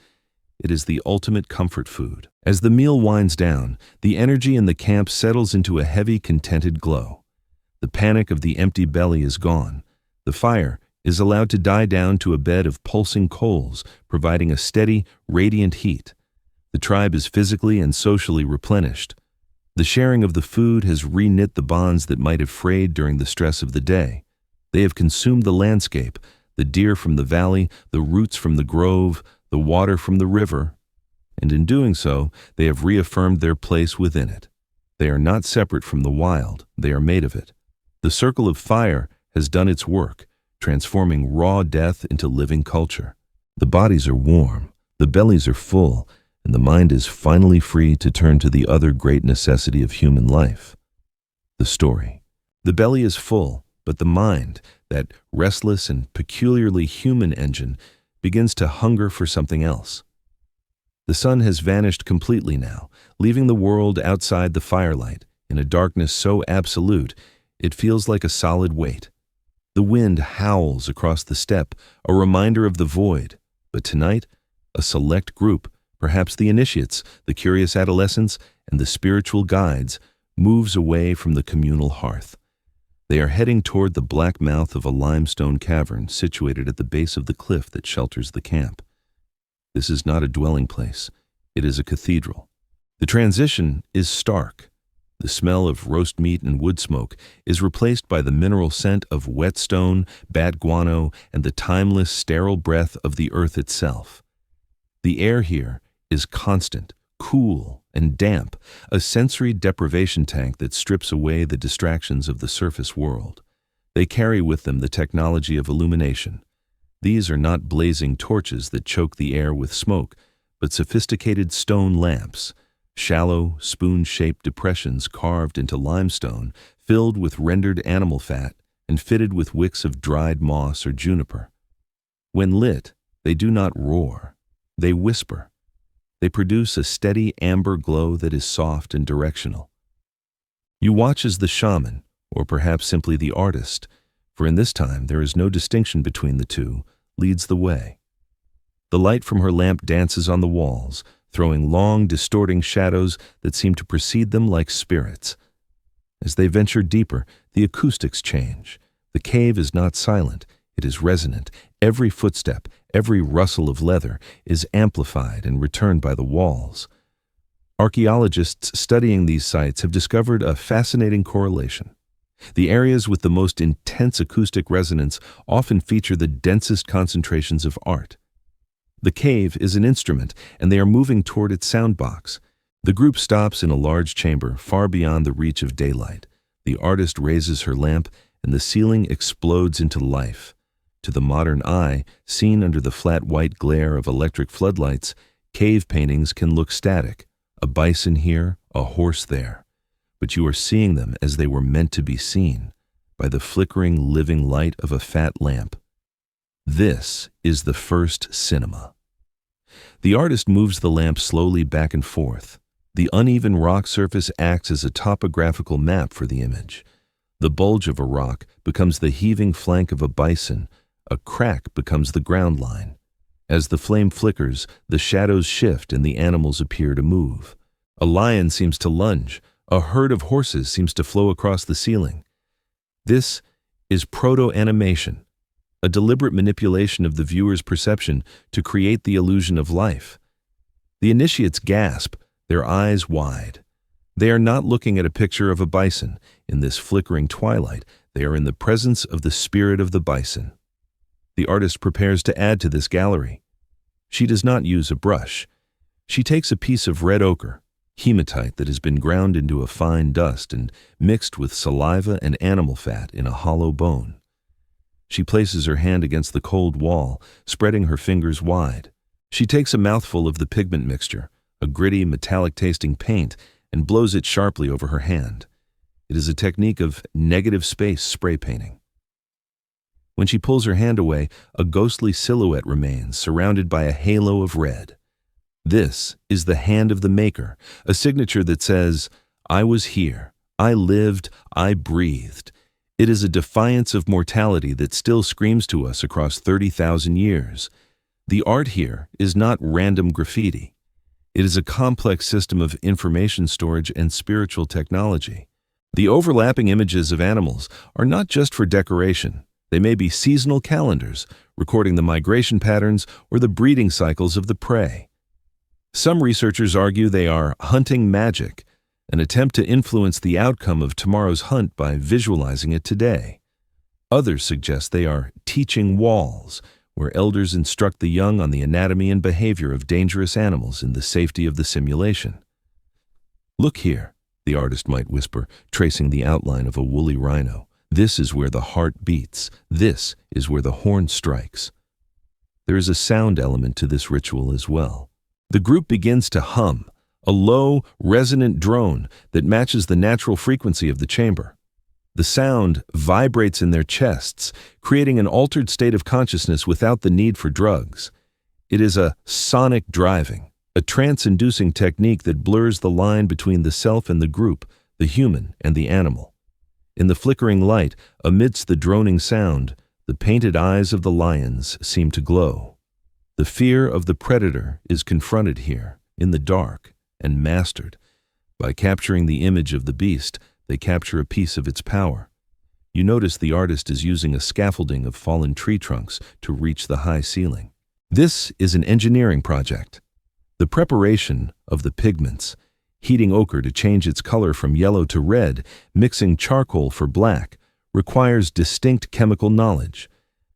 It is the ultimate comfort food. As the meal winds down, the energy in the camp settles into a heavy, contented glow. The panic of the empty belly is gone. The fire is allowed to die down to a bed of pulsing coals, providing a steady, radiant heat. The tribe is physically and socially replenished. The sharing of the food has reknit the bonds that might have frayed during the stress of the day. They have consumed the landscape, the deer from the valley, the roots from the grove, the water from the river, and in doing so, they have reaffirmed their place within it. They are not separate from the wild, they are made of it. The circle of fire has done its work, transforming raw death into living culture. The bodies are warm, the bellies are full, and the mind is finally free to turn to the other great necessity of human life, the story. The belly is full, but the mind, that restless and peculiarly human engine, begins to hunger for something else. The sun has vanished completely now, leaving the world outside the firelight, in a darkness so absolute, it feels like a solid weight. The wind howls across the steppe, a reminder of the void, but tonight, a select group, perhaps the initiates, the curious adolescents, and the spiritual guides, moves away from the communal hearth. They are heading toward the black mouth of a limestone cavern situated at the base of the cliff that shelters the camp. This is not a dwelling place. It is a cathedral. The transition is stark. The smell of roast meat and wood smoke is replaced by the mineral scent of whetstone, bat guano, and the timeless, sterile breath of the earth itself. The air here is constant, cool, and damp, a sensory deprivation tank that strips away the distractions of the surface world. They carry with them the technology of illumination. These are not blazing torches that choke the air with smoke, but sophisticated stone lamps, shallow, spoon-shaped depressions carved into limestone, filled with rendered animal fat and fitted with wicks of dried moss or juniper. When lit, they do not roar. They whisper. They produce a steady amber glow that is soft and directional. You watch as the shaman, or perhaps simply the artist, for in this time there is no distinction between the two, leads the way. The light from her lamp dances on the walls, throwing long, distorting shadows that seem to precede them like spirits. As they venture deeper, the acoustics change. The cave is not silent, it is resonant. Every footstep, every rustle of leather is amplified and returned by the walls. Archaeologists studying these sites have discovered a fascinating correlation. The areas with the most intense acoustic resonance often feature the densest concentrations of art. The cave is an instrument, and they are moving toward its sound box. The group stops in a large chamber far beyond the reach of daylight. The artist raises her lamp, and the ceiling explodes into life. To the modern eye, seen under the flat white glare of electric floodlights, cave paintings can look static, a bison here, a horse there. But you are seeing them as they were meant to be seen, by the flickering, living light of a fat lamp. This is the first cinema. The artist moves the lamp slowly back and forth. The uneven rock surface acts as a topographical map for the image. The bulge of a rock becomes the heaving flank of a bison. A crack becomes the ground line. As the flame flickers, the shadows shift and the animals appear to move. A lion seems to lunge. A herd of horses seems to flow across the ceiling. This is proto-animation, a deliberate manipulation of the viewer's perception to create the illusion of life. The initiates gasp, their eyes wide. They are not looking at a picture of a bison. In this flickering twilight, they are in the presence of the spirit of the bison. The artist prepares to add to this gallery. She does not use a brush. She takes a piece of red ochre, hematite that has been ground into a fine dust and mixed with saliva and animal fat in a hollow bone. She places her hand against the cold wall, spreading her fingers wide. She takes a mouthful of the pigment mixture, a gritty, metallic-tasting paint, and blows it sharply over her hand. It is a technique of negative space spray painting. When she pulls her hand away, a ghostly silhouette remains, surrounded by a halo of red. This is the hand of the maker, a signature that says, "I was here, I lived, I breathed." It is a defiance of mortality that still screams to us across 30,000 years. The art here is not random graffiti. It is a complex system of information storage and spiritual technology. The overlapping images of animals are not just for decoration. They may be seasonal calendars, recording the migration patterns or the breeding cycles of the prey. Some researchers argue they are hunting magic, an attempt to influence the outcome of tomorrow's hunt by visualizing it today. Others suggest they are teaching walls, where elders instruct the young on the anatomy and behavior of dangerous animals in the safety of the simulation. "Look here," the artist might whisper, tracing the outline of a woolly rhino. "This is where the heart beats. This is where the horn strikes." There is a sound element to this ritual as well. The group begins to hum, a low, resonant drone that matches the natural frequency of the chamber. The sound vibrates in their chests, creating an altered state of consciousness without the need for drugs. It is a sonic driving, a trance-inducing technique that blurs the line between the self and the group, the human and the animal. In the flickering light, amidst the droning sound, the painted eyes of the lions seem to glow. The fear of the predator is confronted here, in the dark, and mastered. By capturing the image of the beast, they capture a piece of its power. You notice the artist is using a scaffolding of fallen tree trunks to reach the high ceiling. This is an engineering project. The preparation of the pigments, heating ochre to change its color from yellow to red, mixing charcoal for black, requires distinct chemical knowledge.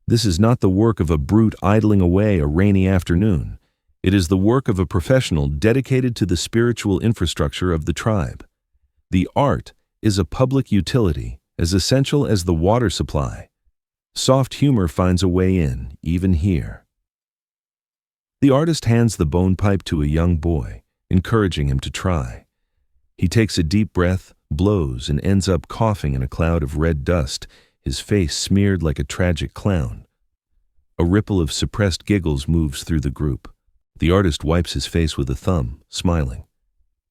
This is not the work of a brute idling away a rainy afternoon. It is the work of a professional dedicated to the spiritual infrastructure of the tribe. The art is a public utility as essential as the water supply. Soft humor finds a way in, even here. The artist hands the bone pipe to a young boy, encouraging him to try. He takes a deep breath, blows, and ends up coughing in a cloud of red dust, his face smeared like a tragic clown. A ripple of suppressed giggles moves through the group. The artist wipes his face with a thumb, smiling.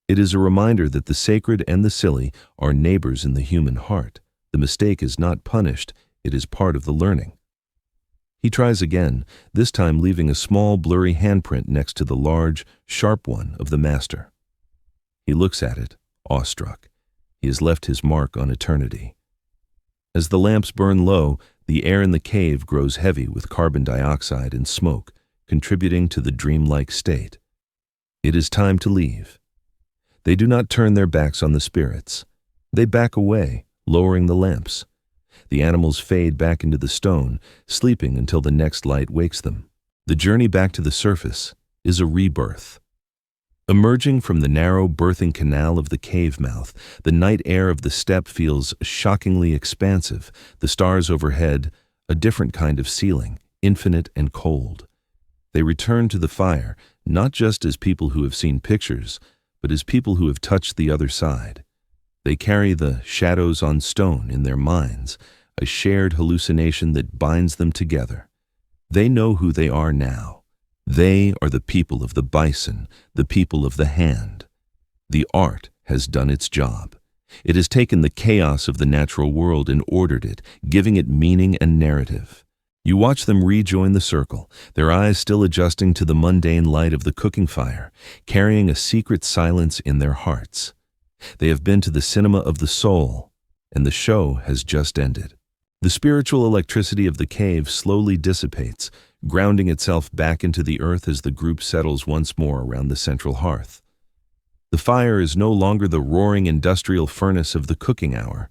It is a reminder that the sacred and the silly are neighbors in the human heart. The mistake is not punished, it is part of the learning. He tries again, this time leaving a small, blurry handprint next to the large, sharp one of the master. He looks at it, awestruck. He has left his mark on eternity. As the lamps burn low, the air in the cave grows heavy with carbon dioxide and smoke, contributing to the dreamlike state. It is time to leave. They do not turn their backs on the spirits. They back away, lowering the lamps. The animals fade back into the stone, sleeping until the next light wakes them. The journey back to the surface is a rebirth. Emerging from the narrow birthing canal of the cave mouth, the night air of the steppe feels shockingly expansive, the stars overhead, a different kind of ceiling, infinite and cold. They return to the fire, not just as people who have seen pictures, but as people who have touched the other side. They carry the shadows on stone in their minds, a shared hallucination that binds them together. They know who they are now. They are the people of the bison, the people of the hand. The art has done its job. It has taken the chaos of the natural world and ordered it, giving it meaning and narrative. You watch them rejoin the circle, their eyes still adjusting to the mundane light of the cooking fire, carrying a secret silence in their hearts. They have been to the cinema of the soul, and the show has just ended. The spiritual electricity of the cave slowly dissipates, grounding itself back into the earth as the group settles once more around the central hearth. The fire is no longer the roaring industrial furnace of the cooking hour.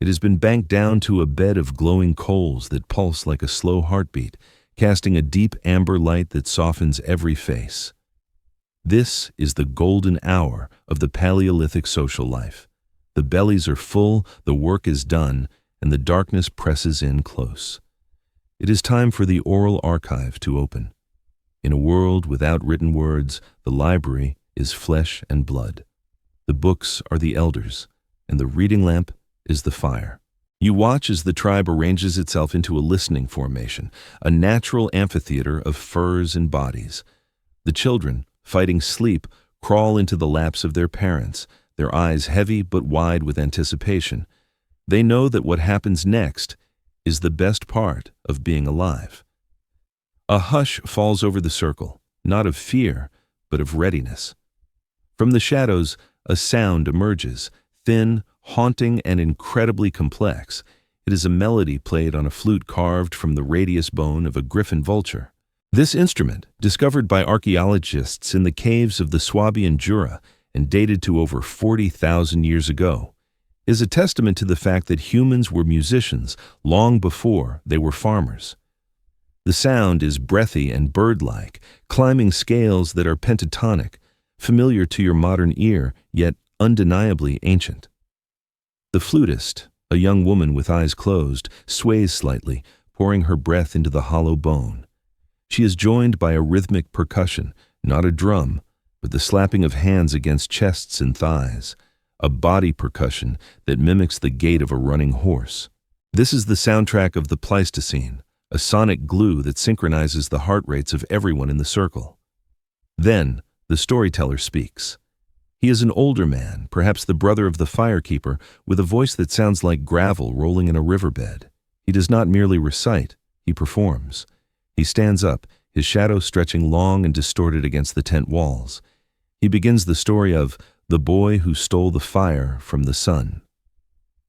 It has been banked down to a bed of glowing coals that pulse like a slow heartbeat, casting a deep amber light that softens every face. This is the golden hour of the Paleolithic social life. The bellies are full, the work is done, and the darkness presses in close. It is time for the oral archive to open. In a world without written words, the library is flesh and blood. The books are the elders, and the reading lamp is the fire. You watch as the tribe arranges itself into a listening formation, a natural amphitheater of furs and bodies. The children, fighting sleep, crawl into the laps of their parents, their eyes heavy but wide with anticipation. They know that what happens next is the best part of being alive. A hush falls over the circle, not of fear, but of readiness. From the shadows, a sound emerges, thin, haunting, and incredibly complex. It is a melody played on a flute carved from the radius bone of a griffin vulture. This instrument, discovered by archaeologists in the caves of the Swabian Jura and dated to over 40,000 years ago, is a testament to the fact that humans were musicians long before they were farmers. The sound is breathy and bird-like, climbing scales that are pentatonic, familiar to your modern ear, yet undeniably ancient. The flutist, a young woman with eyes closed, sways slightly, pouring her breath into the hollow bone. She is joined by a rhythmic percussion, not a drum, but the slapping of hands against chests and thighs, a body percussion that mimics the gait of a running horse. This is the soundtrack of the Pleistocene, a sonic glue that synchronizes the heart rates of everyone in the circle. Then, the storyteller speaks. He is an older man, perhaps the brother of the firekeeper, with a voice that sounds like gravel rolling in a riverbed. He does not merely recite, he performs. He stands up, his shadow stretching long and distorted against the tent walls. He begins the story of the boy who stole the fire from the sun.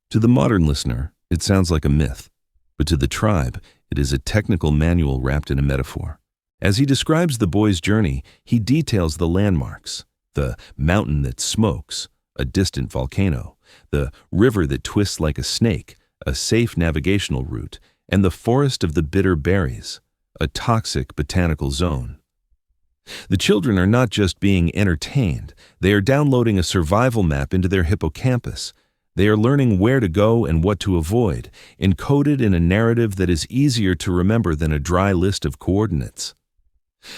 To the modern listener, it sounds like a myth, but to the tribe, it is a technical manual wrapped in a metaphor. As he describes the boy's journey, he details the landmarks: the mountain that smokes, a distant volcano; the river that twists like a snake, a safe navigational route; and the forest of the bitter berries, a toxic botanical zone. The children are not just being entertained, they are downloading a survival map into their hippocampus. They are learning where to go and what to avoid, encoded in a narrative that is easier to remember than a dry list of coordinates.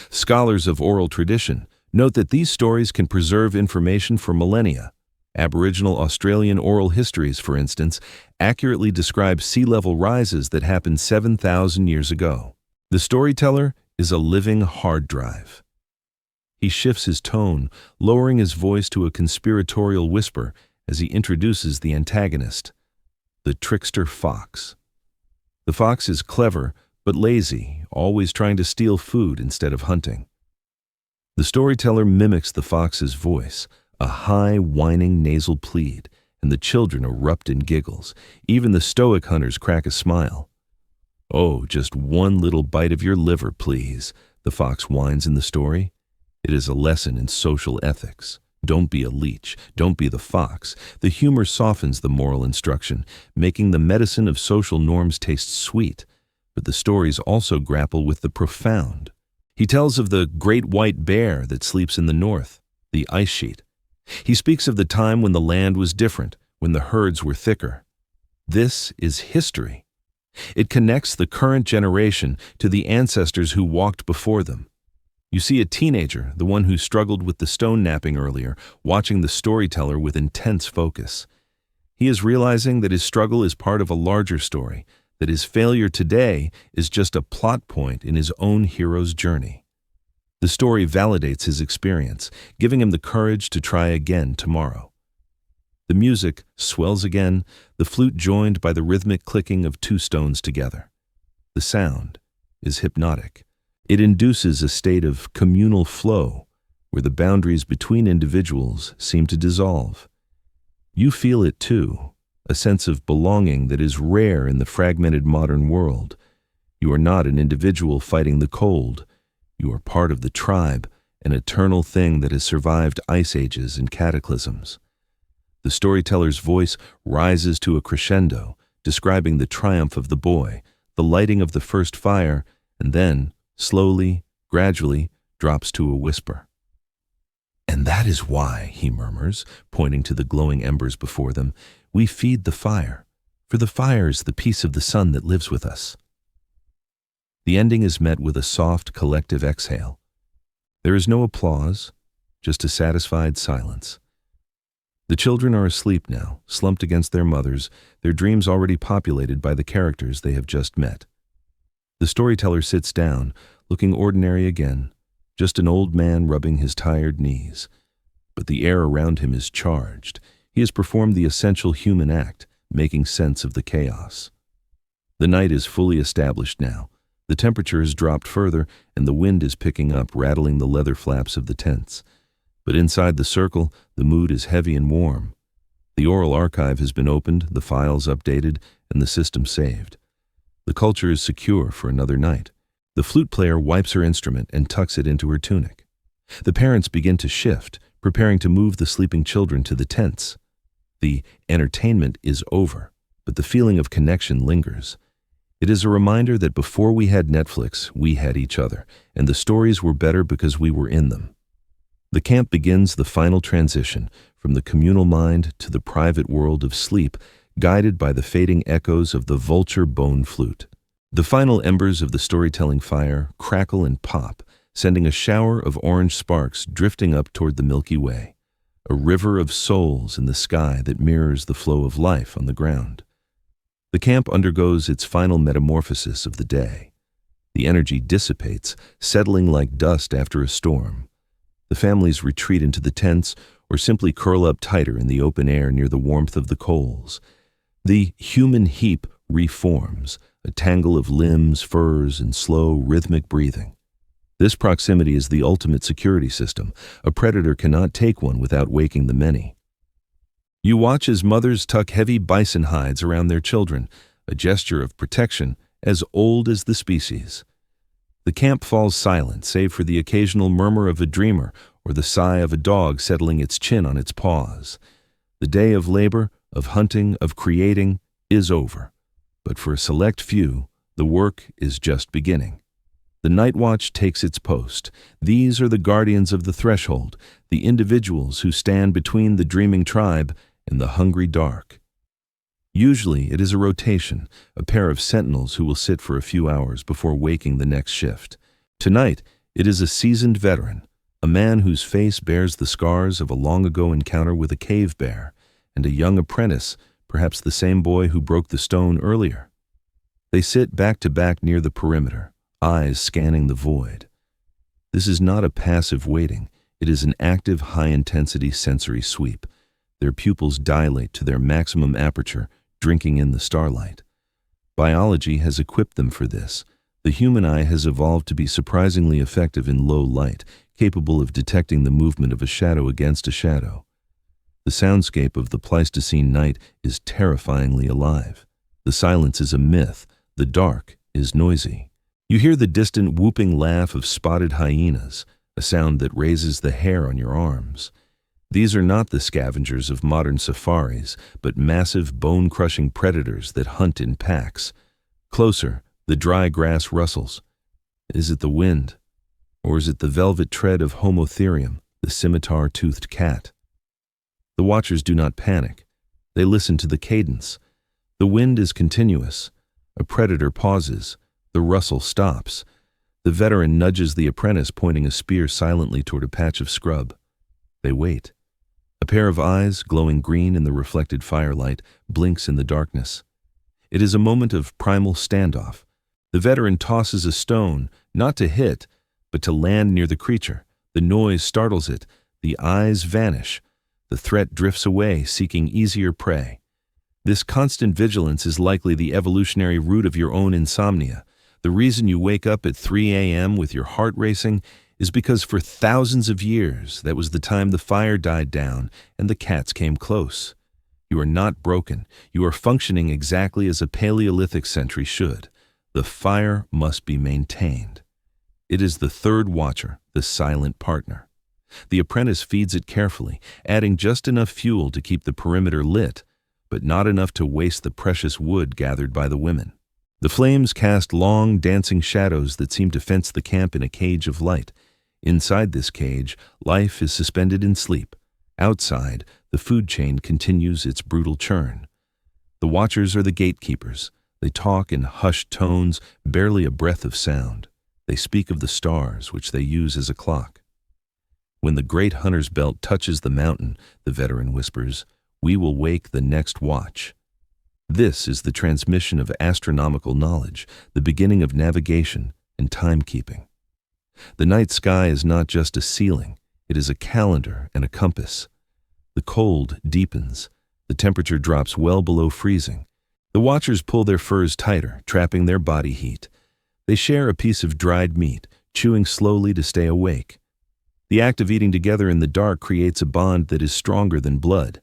Scholars of oral tradition note that these stories can preserve information for millennia. Aboriginal Australian oral histories, for instance, accurately describe sea level rises that happened 7,000 years ago. The storyteller is a living hard drive. He shifts his tone, lowering his voice to a conspiratorial whisper as he introduces the antagonist, the trickster fox. The fox is clever but lazy, always trying to steal food instead of hunting. The storyteller mimics the fox's voice, a high, whining nasal plead, and the children erupt in giggles. Even the stoic hunters crack a smile. "Oh, just one little bite of your liver, please," the fox whines in the story. It is a lesson in social ethics. Don't be a leech. Don't be the fox. The humor softens the moral instruction, making the medicine of social norms taste sweet. But the stories also grapple with the profound. He tells of the great white bear that sleeps in the north, the ice sheet. He speaks of the time when the land was different, when the herds were thicker. This is history. It connects the current generation to the ancestors who walked before them. You see a teenager, the one who struggled with the stone napping earlier, watching the storyteller with intense focus. He is realizing that his struggle is part of a larger story, that his failure today is just a plot point in his own hero's journey. The story validates his experience, giving him the courage to try again tomorrow. The music swells again, the flute joined by the rhythmic clicking of two stones together. The sound is hypnotic. It induces a state of communal flow, where the boundaries between individuals seem to dissolve. You feel it too, a sense of belonging that is rare in the fragmented modern world. You are not an individual fighting the cold. You are part of the tribe, an eternal thing that has survived ice ages and cataclysms. The storyteller's voice rises to a crescendo, describing the triumph of the boy, the lighting of the first fire, and then, slowly, gradually, drops to a whisper. "And that is why," he murmurs, pointing to the glowing embers before them, "we feed the fire, for the fire is the piece of the sun that lives with us." The ending is met with a soft, collective exhale. There is no applause, just a satisfied silence. The children are asleep now, slumped against their mothers, their dreams already populated by the characters they have just met. The storyteller sits down, looking ordinary again, just an old man rubbing his tired knees. But the air around him is charged. He has performed the essential human act, making sense of the chaos. The night is fully established now. The temperature has dropped further, and the wind is picking up, rattling the leather flaps of the tents. But inside the circle, the mood is heavy and warm. The oral archive has been opened, the files updated, and the system saved. The culture is secure for another night. The flute player wipes her instrument and tucks it into her tunic. The parents begin to shift, preparing to move the sleeping children to the tents. The entertainment is over, but the feeling of connection lingers. It is a reminder that before we had Netflix, we had each other, and the stories were better because we were in them. The camp begins the final transition from the communal mind to the private world of sleep, guided by the fading echoes of the vulture bone flute. The final embers of the storytelling fire crackle and pop, sending a shower of orange sparks drifting up toward the Milky Way, a river of souls in the sky that mirrors the flow of life on the ground. The camp undergoes its final metamorphosis of the day. The energy dissipates, settling like dust after a storm. The families retreat into the tents or simply curl up tighter in the open air near the warmth of the coals. The human heap reforms, a tangle of limbs, furs, and slow, rhythmic breathing. This proximity is the ultimate security system. A predator cannot take one without waking the many. You watch as mothers tuck heavy bison hides around their children, a gesture of protection as old as the species. The camp falls silent, save for the occasional murmur of a dreamer or the sigh of a dog settling its chin on its paws. The day of labor, of hunting, of creating is over. But for a select few, the work is just beginning. The night watch takes its post. These are the guardians of the threshold, the individuals who stand between the dreaming tribe and the hungry dark. Usually it is a rotation, a pair of sentinels who will sit for a few hours before waking the next shift. Tonight, it is a seasoned veteran, a man whose face bears the scars of a long-ago encounter with a cave bear, and a young apprentice, perhaps the same boy who broke the stone earlier. They sit back to back near the perimeter, eyes scanning the void. This is not a passive waiting. It is an active, high-intensity sensory sweep. Their pupils dilate to their maximum aperture, drinking in the starlight. Biology has equipped them for this. The human eye has evolved to be surprisingly effective in low light, capable of detecting the movement of a shadow against a shadow. The soundscape of the Pleistocene night is terrifyingly alive. The silence is a myth. The dark is noisy. You hear the distant whooping laugh of spotted hyenas, a sound that raises the hair on your arms. These are not the scavengers of modern safaris, but massive bone-crushing predators that hunt in packs. Closer, the dry grass rustles. Is it the wind? Or is it the velvet tread of Homotherium, the scimitar-toothed cat? The watchers do not panic. They listen to the cadence. The wind is continuous. A predator pauses. The rustle stops. The veteran nudges the apprentice, pointing a spear silently toward a patch of scrub. They wait. A pair of eyes, glowing green in the reflected firelight, blinks in the darkness. It is a moment of primal standoff. The veteran tosses a stone, not to hit, but to land near the creature. The noise startles it. The eyes vanish. The threat drifts away, seeking easier prey. This constant vigilance is likely the evolutionary root of your own insomnia. The reason you wake up at 3 a.m. with your heart racing is because for thousands of years that was the time the fire died down and the cats came close. You are not broken. You are functioning exactly as a Paleolithic sentry should. The fire must be maintained. It is the third watcher, the silent partner. The apprentice feeds it carefully, adding just enough fuel to keep the perimeter lit, but not enough to waste the precious wood gathered by the women. The flames cast long, dancing shadows that seem to fence the camp in a cage of light. Inside this cage, life is suspended in sleep. Outside, the food chain continues its brutal churn. The watchers are the gatekeepers. They talk in hushed tones, barely a breath of sound. They speak of the stars, which they use as a clock. When the great hunter's belt touches the mountain, the veteran whispers, we will wake the next watch. This is the transmission of astronomical knowledge, the beginning of navigation and timekeeping. The night sky is not just a ceiling, it is a calendar and a compass. The cold deepens. The temperature drops well below freezing. The watchers pull their furs tighter, trapping their body heat. They share a piece of dried meat, chewing slowly to stay awake. The act of eating together in the dark creates a bond that is stronger than blood.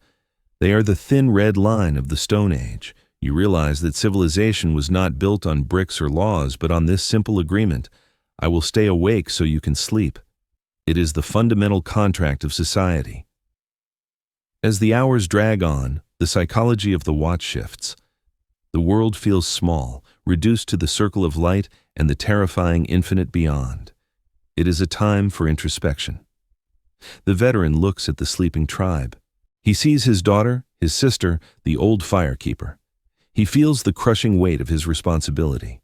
They are the thin red line of the Stone Age. You realize that civilization was not built on bricks or laws, but on this simple agreement: I will stay awake so you can sleep. It is the fundamental contract of society. As the hours drag on, the psychology of the watch shifts. The world feels small, reduced to the circle of light and the terrifying infinite beyond. It is a time for introspection. The veteran looks at the sleeping tribe. He sees his daughter, his sister, the old firekeeper. He feels the crushing weight of his responsibility.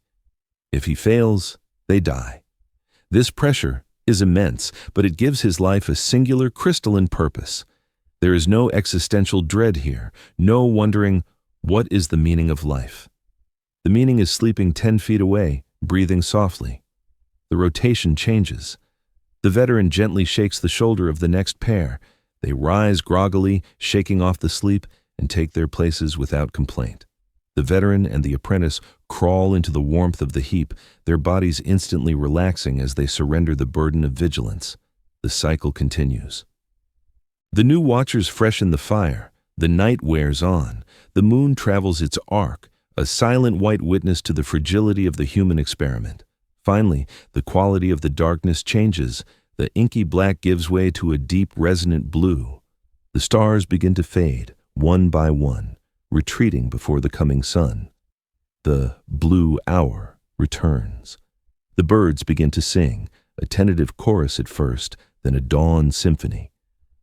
If he fails, they die. This pressure is immense, but it gives his life a singular crystalline purpose. There is no existential dread here, no wondering, what is the meaning of life? The meaning is sleeping 10 feet away, breathing softly. The rotation changes. The veteran gently shakes the shoulder of the next pair. They rise groggily, shaking off the sleep, and take their places without complaint. The veteran and the apprentice crawl into the warmth of the heap, their bodies instantly relaxing as they surrender the burden of vigilance. The cycle continues. The new watchers freshen the fire. The night wears on. The moon travels its arc, a silent white witness to the fragility of the human experiment. Finally, the quality of the darkness changes. The inky black gives way to a deep, resonant blue. The stars begin to fade, one by one, retreating before the coming sun. The blue hour returns. The birds begin to sing, a tentative chorus at first, then a dawn symphony.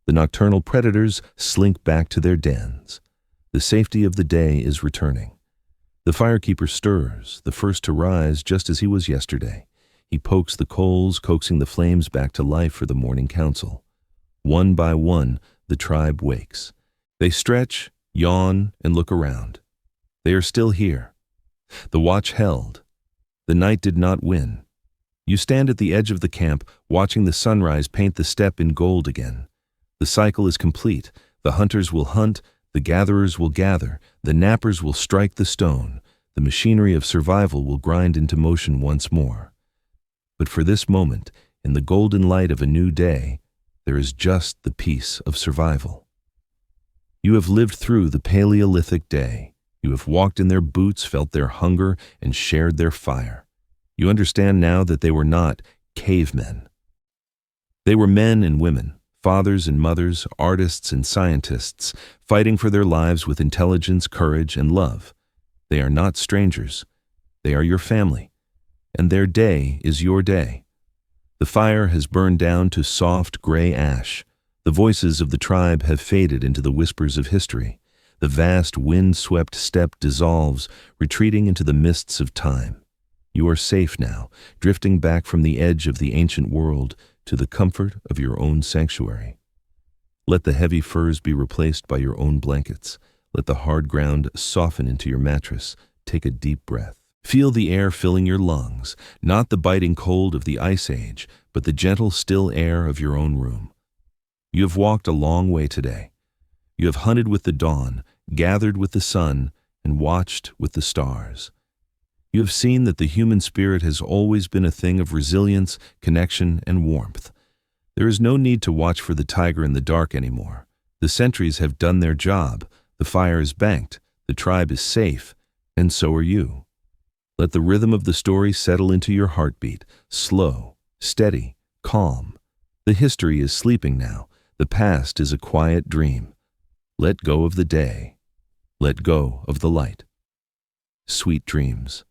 The nocturnal predators slink back to their dens. The safety of the day is returning. The firekeeper stirs, the first to rise just as he was yesterday. He pokes the coals, coaxing the flames back to life for the morning council. One by one, the tribe wakes. They stretch, yawn, and look around. They are still here. The watch held. The night did not win. You stand at the edge of the camp, watching the sunrise paint the steppe in gold again. The cycle is complete. The hunters will hunt, the gatherers will gather, the knappers will strike the stone, the machinery of survival will grind into motion once more. But for this moment, in the golden light of a new day, there is just the peace of survival. You have lived through the Paleolithic day. You have walked in their boots, felt their hunger, and shared their fire. You understand now that they were not cavemen. They were men and women, fathers and mothers, artists and scientists, fighting for their lives with intelligence, courage, and love. They are not strangers. They are your family, and their day is your day. The fire has burned down to soft gray ash. The voices of the tribe have faded into the whispers of history. The vast wind-swept steppe dissolves, retreating into the mists of time. You are safe now, drifting back from the edge of the ancient world to the comfort of your own sanctuary. Let the heavy furs be replaced by your own blankets. Let the hard ground soften into your mattress. Take a deep breath. Feel the air filling your lungs, not the biting cold of the ice age, but the gentle, still air of your own room. You have walked a long way today. You have hunted with the dawn, gathered with the sun, and watched with the stars. You have seen that the human spirit has always been a thing of resilience, connection, and warmth. There is no need to watch for the tiger in the dark anymore. The sentries have done their job, the fire is banked, the tribe is safe, and so are you. Let the rhythm of the story settle into your heartbeat, slow, steady, calm. The history is sleeping now. The past is a quiet dream. Let go of the day. Let go of the light. Sweet dreams.